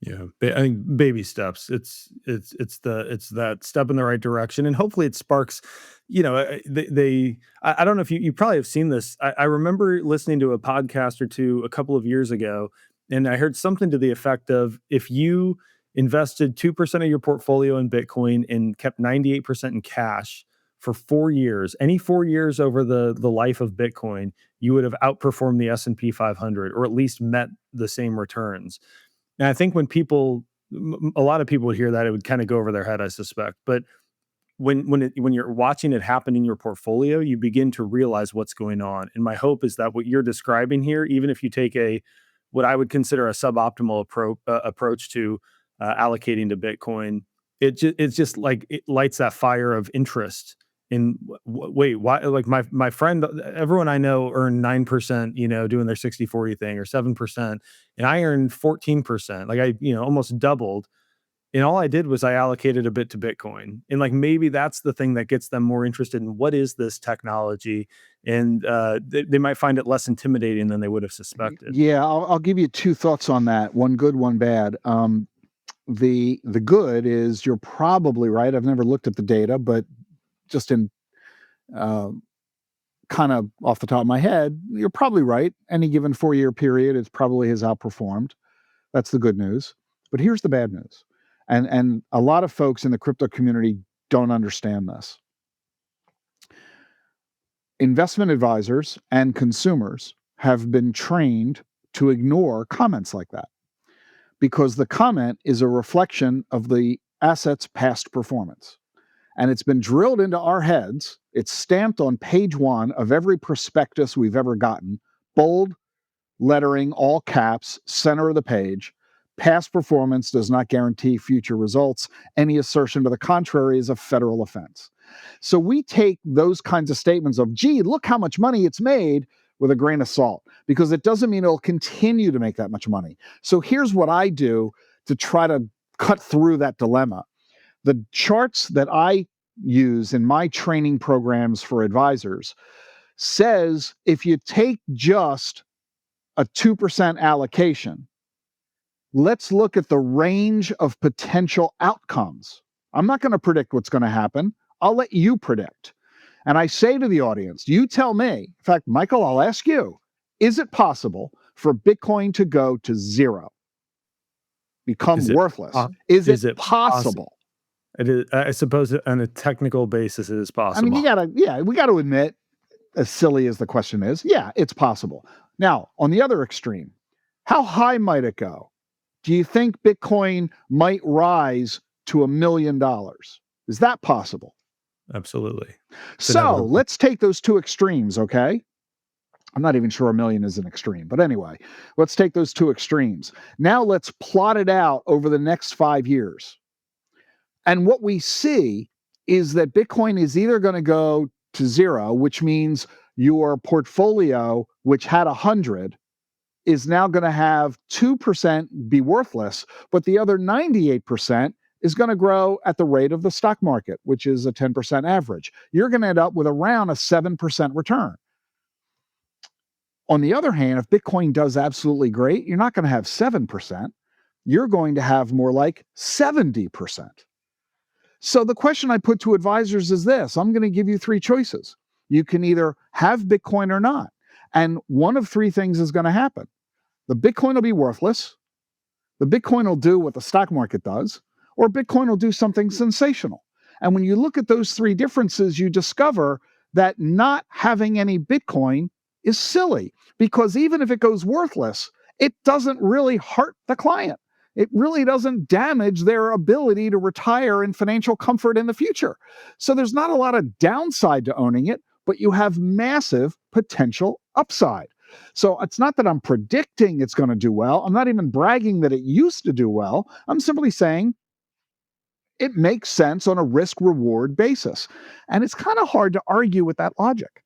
Yeah, I think baby steps. It's that step in the right direction, and hopefully it sparks. I don't know if you probably have seen this. I remember listening to a podcast or two a couple of years ago, and I heard something to the effect of, if you invested 2% of your portfolio in Bitcoin and kept 98% in cash for 4 years, any 4 years over the life of Bitcoin, you would have outperformed the S&P 500, or at least met the same returns. And I think when a lot of people would hear that, it would kind of go over their head, I suspect. But when you're watching it happen in your portfolio, you begin to realize what's going on. And my hope is that what you're describing here, even if you take what I would consider a suboptimal approach to allocating to Bitcoin, it's just like it lights that fire of interest in wait, why, like my friend, everyone I know earned 9%, doing their 60/40 thing, or 7%, and I earned 14%. Like, I almost doubled. And all I did was I allocated a bit to Bitcoin. And like, maybe that's the thing that gets them more interested in what is this technology. And they might find it less intimidating than they would have suspected. Yeah, I'll give you two thoughts on that. One good, one bad. The good is you're probably right. I've never looked at the data, but just in kind of off the top of my head, you're probably right. Any given 4-year period, it probably has outperformed. That's the good news. But here's the bad news. And a lot of folks in the crypto community don't understand this. Investment advisors and consumers have been trained to ignore comments like that, because the comment is a reflection of the asset's past performance. And it's been drilled into our heads. It's stamped on page 1 of every prospectus we've ever gotten, bold lettering, all caps, center of the page. Past performance does not guarantee future results. Any assertion to the contrary is a federal offense. So we take those kinds of statements of, gee, look how much money it's made, with a grain of salt, because it doesn't mean it'll continue to make that much money. So here's what I do to try to cut through that dilemma. The charts that I use in my training programs for advisors says if you take just a 2% allocation, let's look at the range of potential outcomes. I'm not going to predict what's going to happen. I'll let you predict. And I say to the audience, you tell me, in fact, Michael, I'll ask you, is it possible for Bitcoin to go to zero? Become worthless? Is it possible? It is, I suppose on a technical basis, it is possible. I mean, we got to admit, as silly as the question is, yeah, it's possible. Now, on the other extreme, how high might it go? Do you think Bitcoin might rise to $1 million? Is that possible? Absolutely. So let's take those two extremes, okay? I'm not even sure $1 million is an extreme, but anyway, let's take those two extremes. Now let's plot it out over the next 5 years. And what we see is that Bitcoin is either going to go to zero, which means your portfolio, which had 100, is now going to have 2% be worthless, but the other 98% is going to grow at the rate of the stock market, which is a 10% average. You're going to end up with around a 7% return. On the other hand, if Bitcoin does absolutely great, you're not going to have 7%. You're going to have more like 70%. So the question I put to advisors is this. I'm going to give you 3 choices. You can either have Bitcoin or not. And one of 3 things is going to happen. The Bitcoin will be worthless. The Bitcoin will do what the stock market does, or Bitcoin will do something sensational. And when you look at those 3 differences, you discover that not having any Bitcoin is silly, because even if it goes worthless, it doesn't really hurt the client. It really doesn't damage their ability to retire in financial comfort in the future. So there's not a lot of downside to owning it, but you have massive potential upside. So it's not that I'm predicting it's going to do well. I'm not even bragging that it used to do well. I'm simply saying it makes sense on a risk-reward basis. And it's kind of hard to argue with that logic.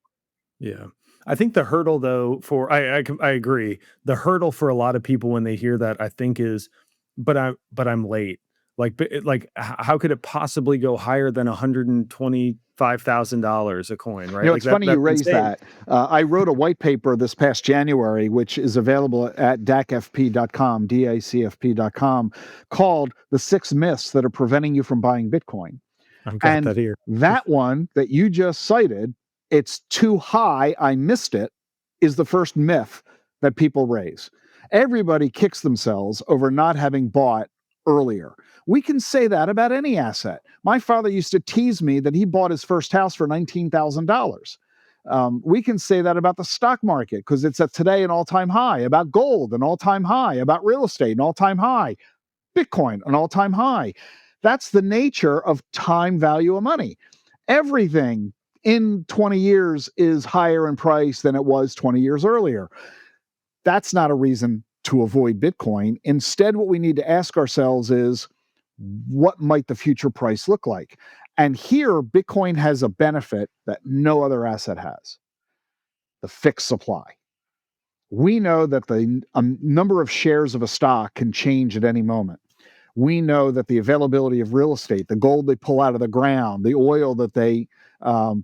Yeah. I think the hurdle, though, I agree. The hurdle for a lot of people when they hear that, I think, is, but I'm late. Like how could it possibly go higher than $125,000 a coin, right? It's funny you raise that. I wrote a white paper this past January, which is available at dacfp.com, DACFP.com, called "The 6 Myths That Are Preventing You from Buying Bitcoin." I've got that here. That one that you just cited, it's too high, I missed it, is the first myth that people raise. Everybody kicks themselves over not having bought earlier. We can say that about any asset. My father used to tease me that he bought his first house for $19,000. We can say that about the stock market because it's at today an all-time high, about gold, an all-time high, about real estate, an all-time high, Bitcoin, an all-time high. That's the nature of time value of money. Everything in 20 years is higher in price than it was 20 years earlier. That's not a reason to avoid Bitcoin. Instead, what we need to ask ourselves is, what might the future price look like? And here, Bitcoin has a benefit that no other asset has: the fixed supply. We know that the number of shares of a stock can change at any moment. We know that the availability of real estate, the gold they pull out of the ground, the oil that they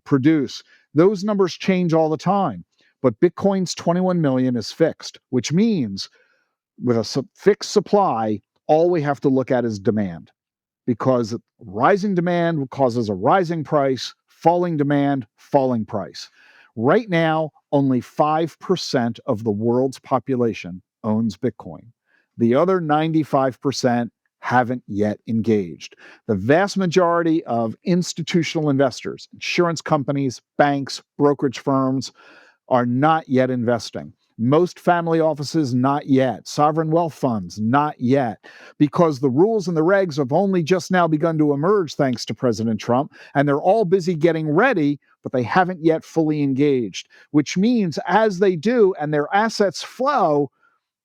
produce, those numbers change all the time. But Bitcoin's 21 million is fixed, which means with a fixed supply, all we have to look at is demand, because rising demand causes a rising price, falling demand, falling price. Right now, only 5% of the world's population owns Bitcoin. The other 95% haven't yet engaged. The vast majority of institutional investors, insurance companies, banks, brokerage firms, are not yet investing. Most family offices, not yet. Sovereign wealth funds, not yet. Because the rules and the regs have only just now begun to emerge thanks to President Trump, and they're all busy getting ready, but they haven't yet fully engaged, which means as they do and their assets flow,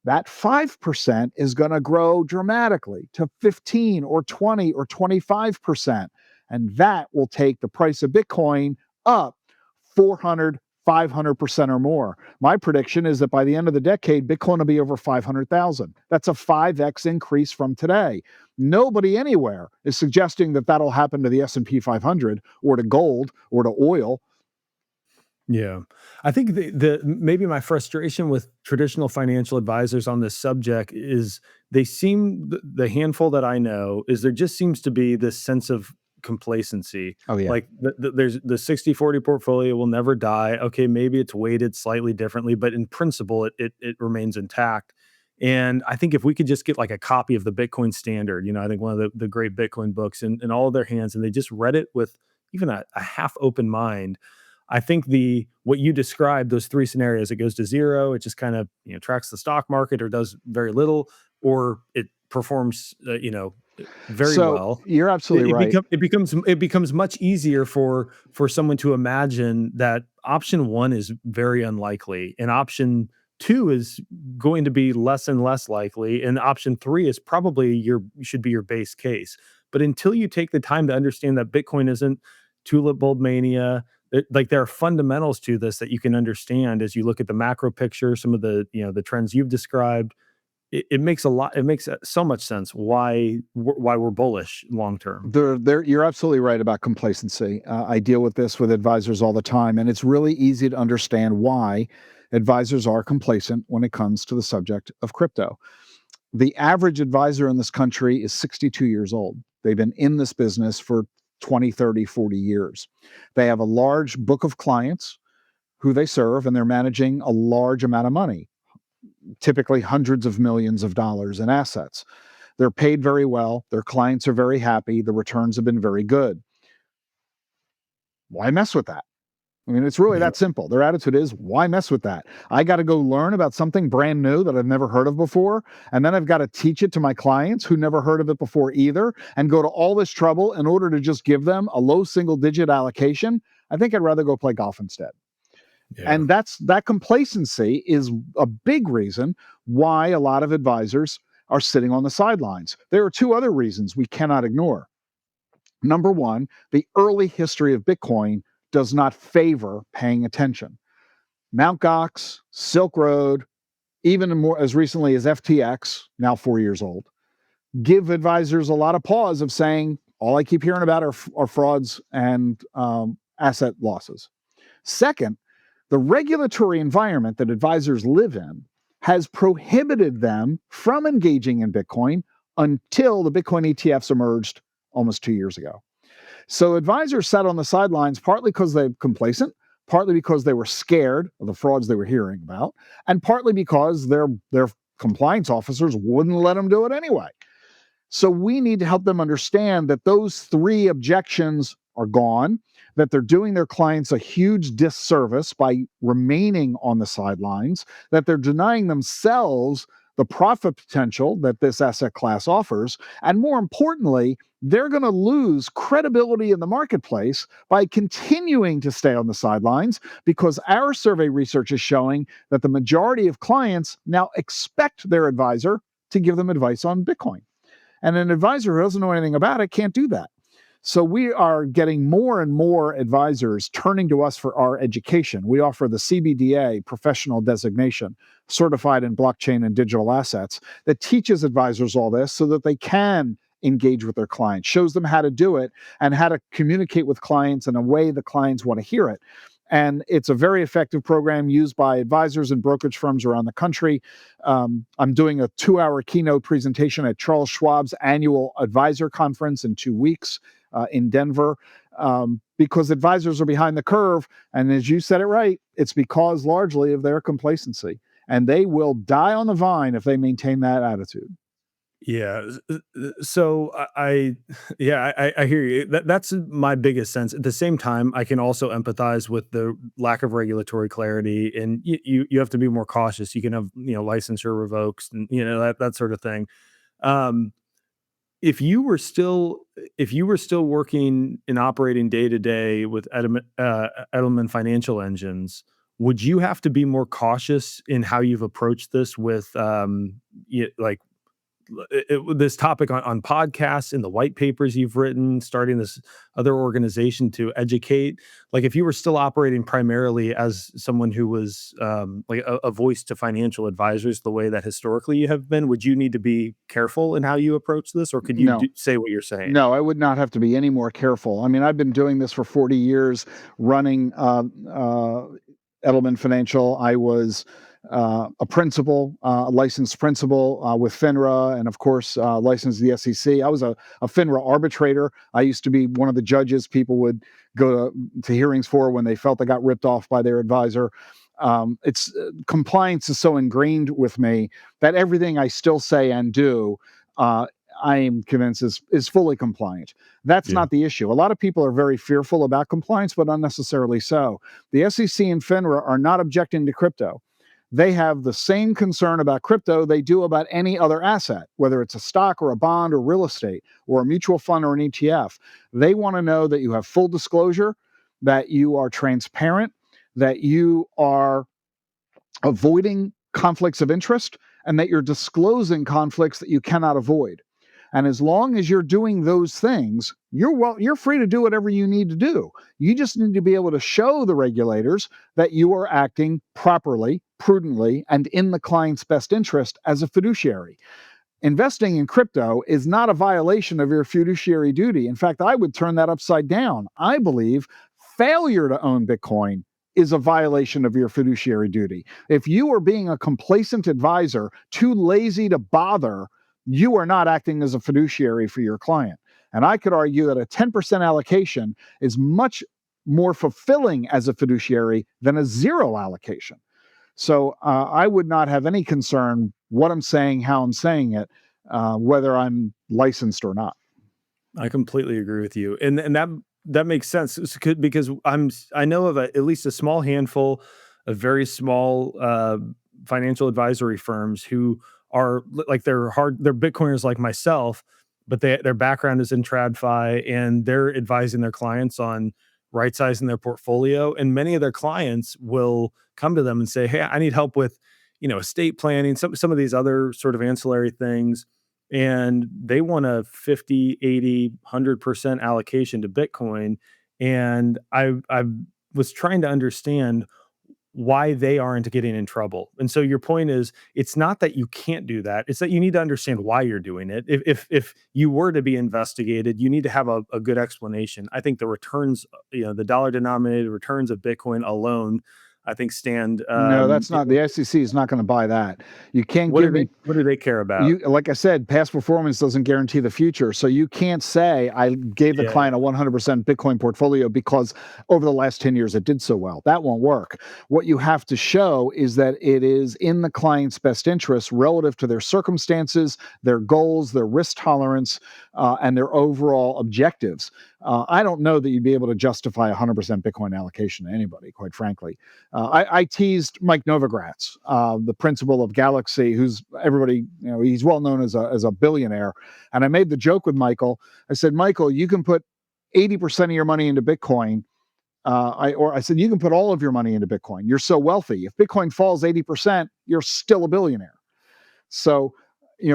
that 5% is going to grow dramatically to 15 or 20 or 25%. And that will take the price of Bitcoin up 400, 500% or more. My prediction is that by the end of the decade, Bitcoin will be over 500,000. That's a 5x increase from today. Nobody anywhere is suggesting that that'll happen to the S&P 500 or to gold or to oil. Yeah. I think the maybe my frustration with traditional financial advisors on this subject is they seem the handful that I know is there just seems to be this sense of complacency. Oh, yeah. Like there's the 60/40 portfolio will never die. Okay, maybe it's weighted slightly differently, but in principle it remains intact. And I think if we could just get like a copy of the Bitcoin Standard, I think one of the great Bitcoin books in all of their hands, and they just read it with even a half open mind. I think what you described, those three scenarios, it goes to zero, it just kind of tracks the stock market or does very little, or it performs very So well. you're absolutely right. It becomes much easier for someone to imagine that option one is very unlikely, and option two is going to be less and less likely, and option three is probably should be your base case. But until you take the time to understand that Bitcoin isn't tulip bulb mania, like there are fundamentals to this that you can understand as you look at the macro picture, some of the the trends you've described. It makes so much sense why we're bullish long term. You're absolutely right about complacency. I deal with this with advisors all the time, and it's really easy to understand why advisors are complacent when it comes to the subject of crypto. The average advisor in this country is 62 years old. They've been in this business for 20, 30, 40 years. They have a large book of clients who they serve, and they're managing a large amount of money, typically hundreds of millions of dollars in assets. They're paid very well. Their clients are very happy. The returns have been very good. Why mess with that? I mean, it's really Yeah. that simple. Their attitude is, why mess with that? I got to go learn about something brand new that I've never heard of before. And then I've got to teach it to my clients who never heard of it before either, and go to all this trouble in order to just give them a low single digit allocation. I think I'd rather go play golf instead. Yeah. And that complacency is a big reason why a lot of advisors are sitting on the sidelines. There are two other reasons we cannot ignore. Number one, the early history of Bitcoin does not favor paying attention. Mt. Gox, Silk Road, even more as recently as FTX, now 4 years old, give advisors a lot of pause of saying, all I keep hearing about are frauds and asset losses. Second, the regulatory environment that advisors live in has prohibited them from engaging in Bitcoin until the Bitcoin ETFs emerged almost 2 years ago. So advisors sat on the sidelines partly because they're complacent, partly because they were scared of the frauds they were hearing about, and partly because their compliance officers wouldn't let them do it anyway. So we need to help them understand that those three objections are gone, that they're doing their clients a huge disservice by remaining on the sidelines, that they're denying themselves the profit potential that this asset class offers. And more importantly, they're going to lose credibility in the marketplace by continuing to stay on the sidelines, because our survey research is showing that the majority of clients now expect their advisor to give them advice on Bitcoin. And an advisor who doesn't know anything about it can't do that. So we are getting more and more advisors turning to us for our education. We offer the CBDA professional designation, certified in blockchain and digital assets, that teaches advisors all this so that they can engage with their clients, shows them how to do it and how to communicate with clients in a way the clients want to hear it. And it's a very effective program used by advisors and brokerage firms around the country. I'm doing a 2-hour keynote presentation at Charles Schwab's annual advisor conference in 2 weeks in Denver, because advisors are behind the curve. And as you said it right, it's because largely of their complacency. And they will die on the vine if they maintain that attitude. Yeah. So I hear you. That's my biggest sense. At the same time, I can also empathize with the lack of regulatory clarity, and you have to be more cautious. You can have licensure revoked, and that sort of thing. Um, if you were still working and operating day to day with Edelman Financial Engines, would you have to be more cautious in how you've approached this with like this topic on podcasts, in the white papers you've written, starting this other organization to educate? Like, if you were still operating primarily as someone who was like a voice to financial advisors the way that historically you have been, would you need to be careful in how you approach this, or could you No. say what you're saying? No, I would not have to be any more careful. I mean, I've been doing this for 40 years, running Edelman Financial. I was a principal, a licensed principal with FINRA, and of course, licensed the SEC. I was a FINRA arbitrator. I used to be one of the judges people would go to hearings for when they felt they got ripped off by their advisor. It's compliance is so ingrained with me that everything I still say and do, I am convinced is fully compliant. That's not the issue. A lot of people are very fearful about compliance, but unnecessarily so. The SEC and FINRA are not objecting to crypto. They have the same concern about crypto they do about any other asset, whether it's a stock or a bond or real estate or a mutual fund or an ETF. They want to know that you have full disclosure, that you are transparent, that you are avoiding conflicts of interest, and that you're disclosing conflicts that you cannot avoid. And as long as you're doing those things, you're free to do whatever you need to do. You just need to be able to show the regulators that you are acting properly, prudently, and in the client's best interest as a fiduciary. Investing in crypto is not a violation of your fiduciary duty. In fact, I would turn that upside down. I believe failure to own Bitcoin is a violation of your fiduciary duty. If you are being a complacent advisor, too lazy to bother, you are not acting as a fiduciary for your client. And I could argue that a 10% allocation is much more fulfilling as a fiduciary than a zero allocation. So I would not have any concern what I'm saying, how I'm saying it, whether I'm licensed or not. I completely agree with you, and that makes sense. Because I know of at least a small handful of very small financial advisory firms who are like, they're Bitcoiners like myself, but their background is in TradFi, and they're advising their clients on right sizing their portfolio. And many of their clients will come to them and say, "Hey, I need help with estate planning, some of these other sort of ancillary things." And they want a 50, 80, 100% allocation to Bitcoin. And I was trying to understand why they aren't getting in trouble. And so your point is, it's not that you can't do that. It's that you need to understand why you're doing it. If you were to be investigated, you need to have a good explanation. I think the returns, the dollar denominated returns of Bitcoin alone, I think stand. No, that's not, the SEC is not going to buy that. You can't give me. What do they care about? Like I said, past performance doesn't guarantee the future. So you can't say I gave the client a 100% Bitcoin portfolio because over the last 10 years it did so well. That won't work. What you have to show is that it is in the client's best interest relative to their circumstances, their goals, their risk tolerance, and their overall objectives. I don't know that you'd be able to justify 100% Bitcoin allocation to anybody, quite frankly. I teased Mike Novogratz, the principal of Galaxy, who's everybody, he's well known as a billionaire. And I made the joke with Michael. I said, Michael, you can put 80% of your money into Bitcoin. I said, you can put all of your money into Bitcoin. You're so wealthy. If Bitcoin falls 80%, you're still a billionaire. So,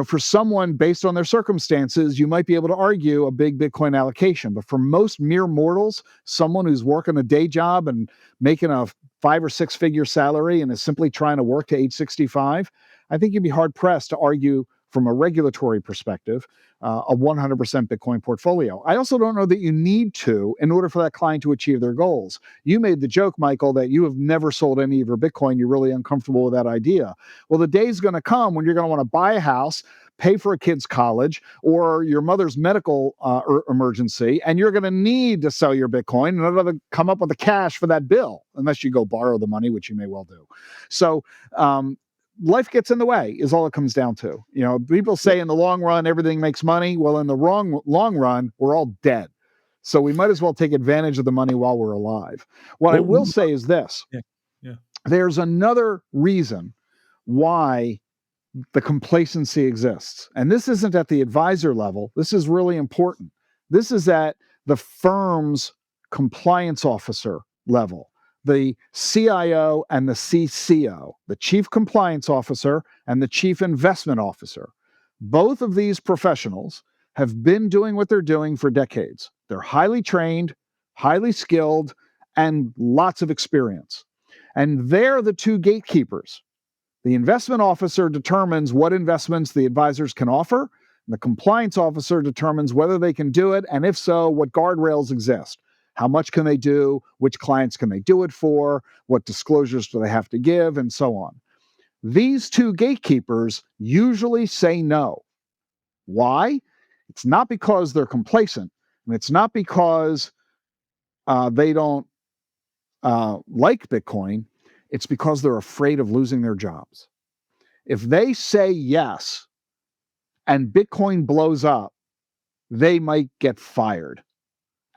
for someone based on their circumstances, you might be able to argue a big Bitcoin allocation. But for most mere mortals, someone who's working a day job and making a 5 or 6 figure salary and is simply trying to work to age 65, I think you'd be hard pressed to argue from a regulatory perspective, a 100% Bitcoin portfolio. I also don't know that you need to in order for that client to achieve their goals. You made the joke, Michael, that you have never sold any of your Bitcoin. You're really uncomfortable with that idea. Well, the day's going to come when you're going to want to buy a house, pay for a kid's college, or your mother's medical emergency, and you're going to need to sell your Bitcoin in order to come up with the cash for that bill, unless you go borrow the money, which you may well do. So, life gets in the way is all it comes down to. People say in the long run, everything makes money. Well, in the long run, we're all dead. So we might as well take advantage of the money while we're alive. What I will say is this. Yeah. There's another reason why the complacency exists. And this isn't at the advisor level. This is really important. This is at the firm's compliance officer level. The CIO and the CCO, the chief compliance officer and the chief investment officer. Both of these professionals have been doing what they're doing for decades. They're highly trained, highly skilled, and lots of experience. And they're the two gatekeepers. The investment officer determines what investments the advisors can offer, and the compliance officer determines whether they can do it, and if so, what guardrails exist. How much can they do? Which clients can they do it for? What disclosures do they have to give? And so on. These two gatekeepers usually say no. Why? It's not because they're complacent, and it's not because they don't like Bitcoin. It's because they're afraid of losing their jobs. If they say yes and Bitcoin blows up, they might get fired.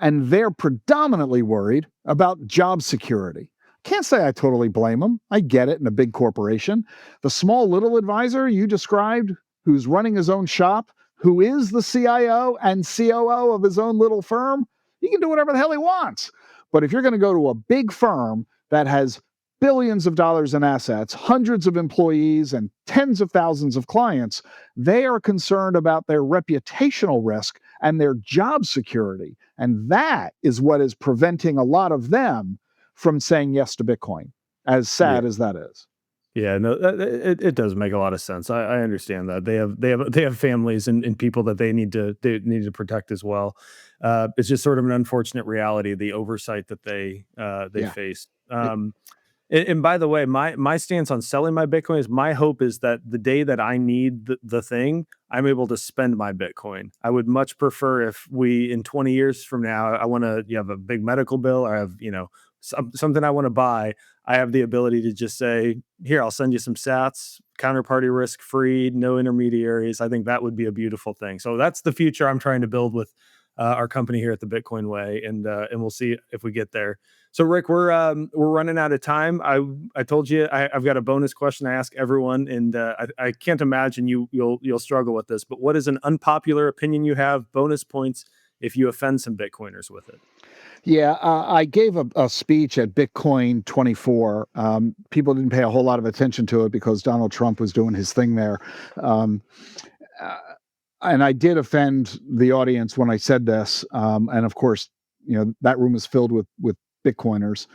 And they're predominantly worried about job security. Can't say I totally blame them. I get it in a big corporation. The small little advisor you described, who's running his own shop, who is the CIO and COO of his own little firm, he can do whatever the hell he wants. But if you're going to go to a big firm that has billions of dollars in assets, hundreds of employees, and tens of thousands of clients, they are concerned about their reputational risk and their job security. And that is what is preventing a lot of them from saying yes to Bitcoin, as sad as that is. Yeah, no, it does make a lot of sense. I understand that they have families and people that they need to protect as well. It's just sort of an unfortunate reality, the oversight that they face. And by the way, my stance on selling my Bitcoin is my hope is that the day that I need the thing, I'm able to spend my Bitcoin. I would much prefer if we, in 20 years from now, I want to, you have a big medical bill, or I have, something I want to buy. I have the ability to just say, here, I'll send you some sats, counterparty risk free, no intermediaries. I think that would be a beautiful thing. So that's the future I'm trying to build with our company here at the Bitcoin Way, and we'll see if we get there. So Ric, we're running out of time. I told you I've got a bonus question I ask everyone, and I can't imagine you'll struggle with this. But what is an unpopular opinion you have? Bonus points if you offend some Bitcoiners with it. Yeah, I gave a speech at Bitcoin 24. People didn't pay a whole lot of attention to it because Donald Trump was doing his thing there. And I did offend the audience when I said this. And of course, that room is filled with Bitcoiners.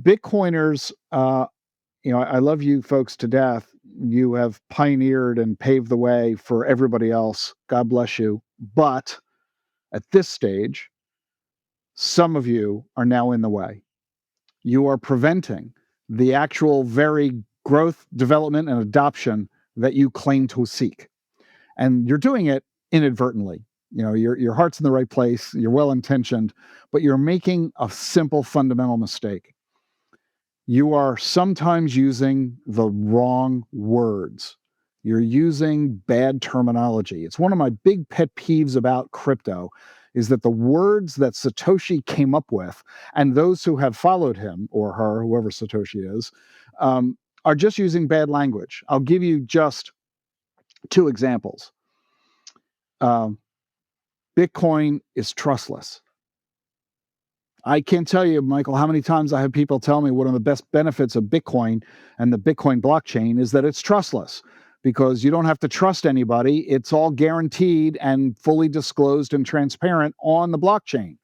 Bitcoiners, I love you folks to death. You have pioneered and paved the way for everybody else. God bless you. But at this stage, some of you are now in the way. You are preventing the actual very growth, development, and adoption that you claim to seek. And you're doing it inadvertently. Your heart's in the right place, you're well-intentioned, but you're making a simple fundamental mistake. You are sometimes using the wrong words You're using bad terminology. It's one of my big pet peeves about crypto is that the words that Satoshi came up with and those who have followed him or her, whoever Satoshi is, are just using bad language. I'll give you just two examples. Bitcoin is trustless. I can't tell you, Michael, how many times I have people tell me one of the best benefits of Bitcoin and the Bitcoin blockchain is that it's trustless because you don't have to trust anybody. It's all guaranteed and fully disclosed and transparent on the blockchain.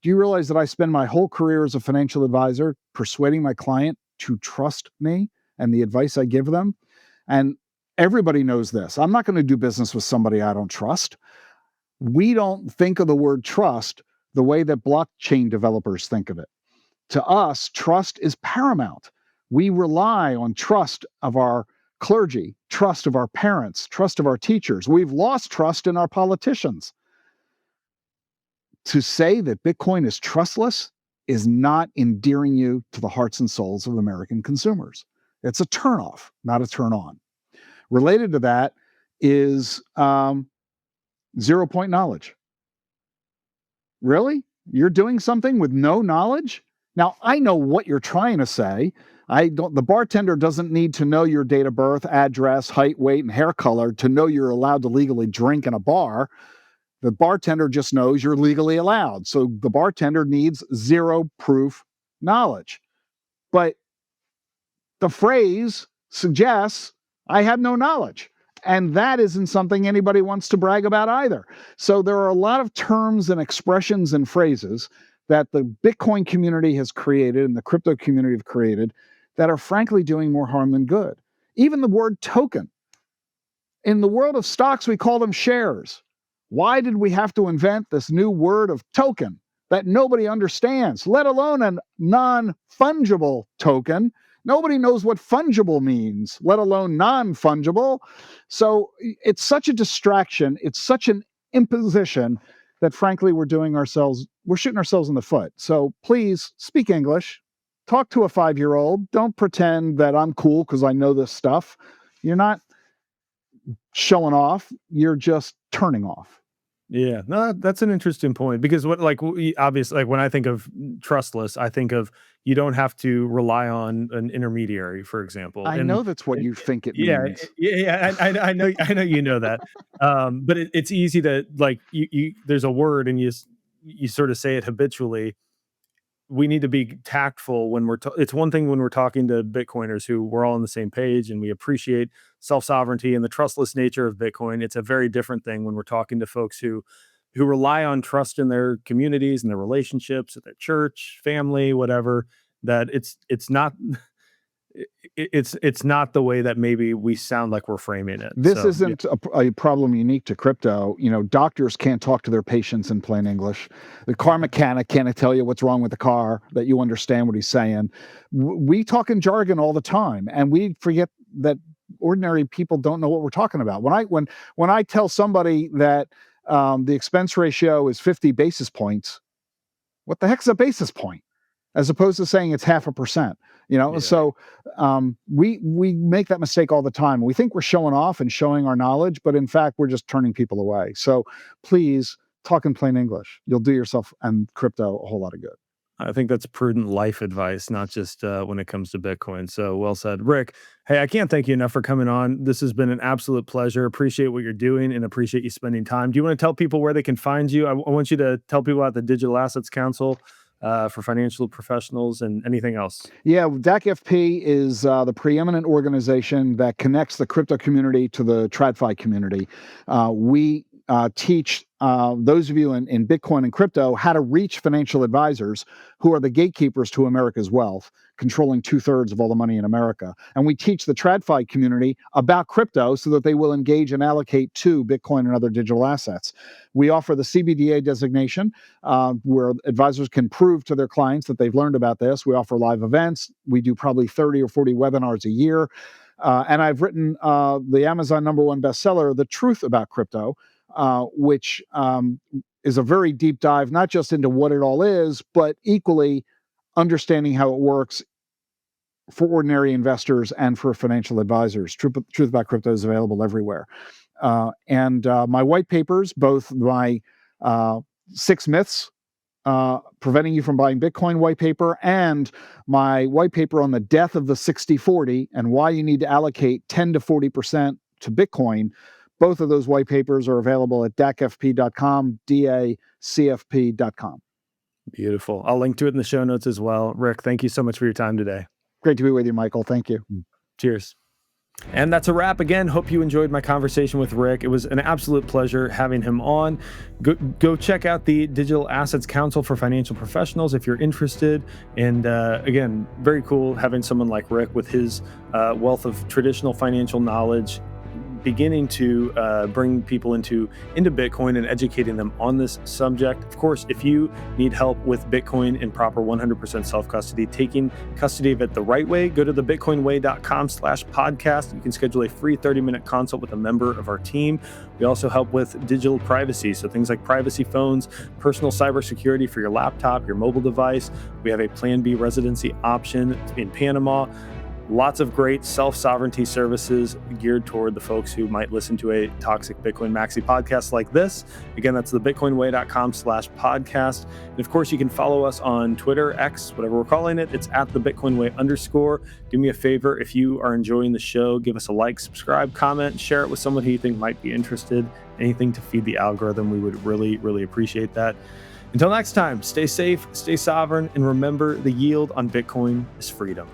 Do you realize that I spend my whole career as a financial advisor persuading my client to trust me and the advice I give them? And everybody knows this. I'm not going to do business with somebody I don't trust. We don't think of the word trust the way that blockchain developers think of it. To us, trust is paramount. We rely on trust of our clergy, trust of our parents, trust of our teachers. We've lost trust in our politicians. To say that Bitcoin is trustless is not endearing you to the hearts and souls of American consumers. It's a turnoff, not a turn on. Related to that is 0 point knowledge. Really? You're doing something with no knowledge? Now, I know what you're trying to say. The bartender doesn't need to know your date of birth, address, height, weight, and hair color to know you're allowed to legally drink in a bar. The bartender just knows you're legally allowed. So the bartender needs zero proof knowledge. But the phrase suggests I have no knowledge. And that isn't something anybody wants to brag about either. So there are a lot of terms and expressions and phrases that the Bitcoin community has created and the crypto community have created that are frankly doing more harm than good. Even the word token. In the world of stocks, we call them shares. Why did we have to invent this new word of token that nobody understands, let alone a non-fungible token? Nobody knows what fungible means, let alone non-fungible. So it's such a distraction. It's such an imposition that frankly, we're shooting ourselves in the foot. So please speak English, talk to a 5-year-old. Don't pretend that I'm cool because I know this stuff. You're not showing off. You're just turning off. Yeah, no, that's an interesting point because obviously, like when I think of trustless, I think of you don't have to rely on an intermediary, for example. I know that's what you think it Yeah, means. yeah, I know, I know you know that. But it's easy to like there's a word and you sort of say it habitually. We need to be tactful when it's one thing when we're talking to Bitcoiners who we're all on the same page and we appreciate self-sovereignty and the trustless nature of Bitcoin. It's a very different thing when we're talking to folks who rely on trust in their communities and their relationships at their church, family, whatever, that it's not the way that maybe we sound like we're framing it. This So, isn't a problem unique to crypto. Doctors can't talk to their patients in plain English. The car mechanic can't tell you what's wrong with the car that you understand what he's saying. We talk in jargon all the time, and we forget that ordinary people don't know what we're talking about. When I tell somebody that the expense ratio is 50 basis points, what the heck's a basis point? As opposed to saying it's 0.5%, yeah. So we make that mistake all the time. We think we're showing off and showing our knowledge, but in fact, we're just turning people away. So please talk in plain English. You'll do yourself and crypto a whole lot of good. I think that's prudent life advice, not just when it comes to Bitcoin. So well said, Rick. Hey, I can't thank you enough for coming on. This has been an absolute pleasure. Appreciate what you're doing and appreciate you spending time. Do you want to tell people where they can find you? I want you to tell people about the Digital Assets Council for financial professionals and anything else. Yeah, DAC-FP is the preeminent organization that connects the crypto community to the TradFi community. We teach those of you in Bitcoin and crypto how to reach financial advisors who are the gatekeepers to America's wealth, controlling 2/3 of all the money in America. And we teach the TradFi community about crypto so that they will engage and allocate to Bitcoin and other digital assets. We offer the CBDA designation where advisors can prove to their clients that they've learned about this. We offer live events. We do probably 30 or 40 webinars a year. And I've written the Amazon #1 bestseller, The Truth About Crypto, which is a very deep dive, not just into what it all is, but equally understanding how it works for ordinary investors and for financial advisors. Truth About Crypto is available everywhere. And my white papers, both my 6 myths preventing you from buying Bitcoin white paper and my white paper on the death of the 60-40 and why you need to allocate 10 to 40% to Bitcoin. Both of those white papers are available at dacfp.com, dacfp.com. Beautiful. I'll link to it in the show notes as well. Ric, thank you so much for your time today. Great to be with you, Michael. Thank you. Cheers. And that's a wrap. Again, hope you enjoyed my conversation with Ric. It was an absolute pleasure having him on. Go check out the Digital Assets Council for Financial Professionals if you're interested. And again, very cool having someone like Ric with his wealth of traditional financial knowledge beginning to bring people into Bitcoin and educating them on this subject. Of course, if you need help with Bitcoin in proper 100% self-custody, taking custody of it the right way, go to thebitcoinway.com/podcast. You can schedule a free 30-minute consult with a member of our team. We also help with digital privacy, so things like privacy phones, personal cybersecurity for your laptop, your mobile device. We have a Plan B residency option in Panama. Lots of great self-sovereignty services geared toward the folks who might listen to a Toxic Bitcoin Maxi podcast like this. Again, that's thebitcoinway.com/podcast. And of course, you can follow us on Twitter, X, whatever we're calling it. It's at @thebitcoinway_. Do me a favor, if you are enjoying the show, give us a like, subscribe, comment, share it with someone who you think might be interested. Anything to feed the algorithm, we would really, really appreciate that. Until next time, stay safe, stay sovereign, and remember the yield on Bitcoin is freedom.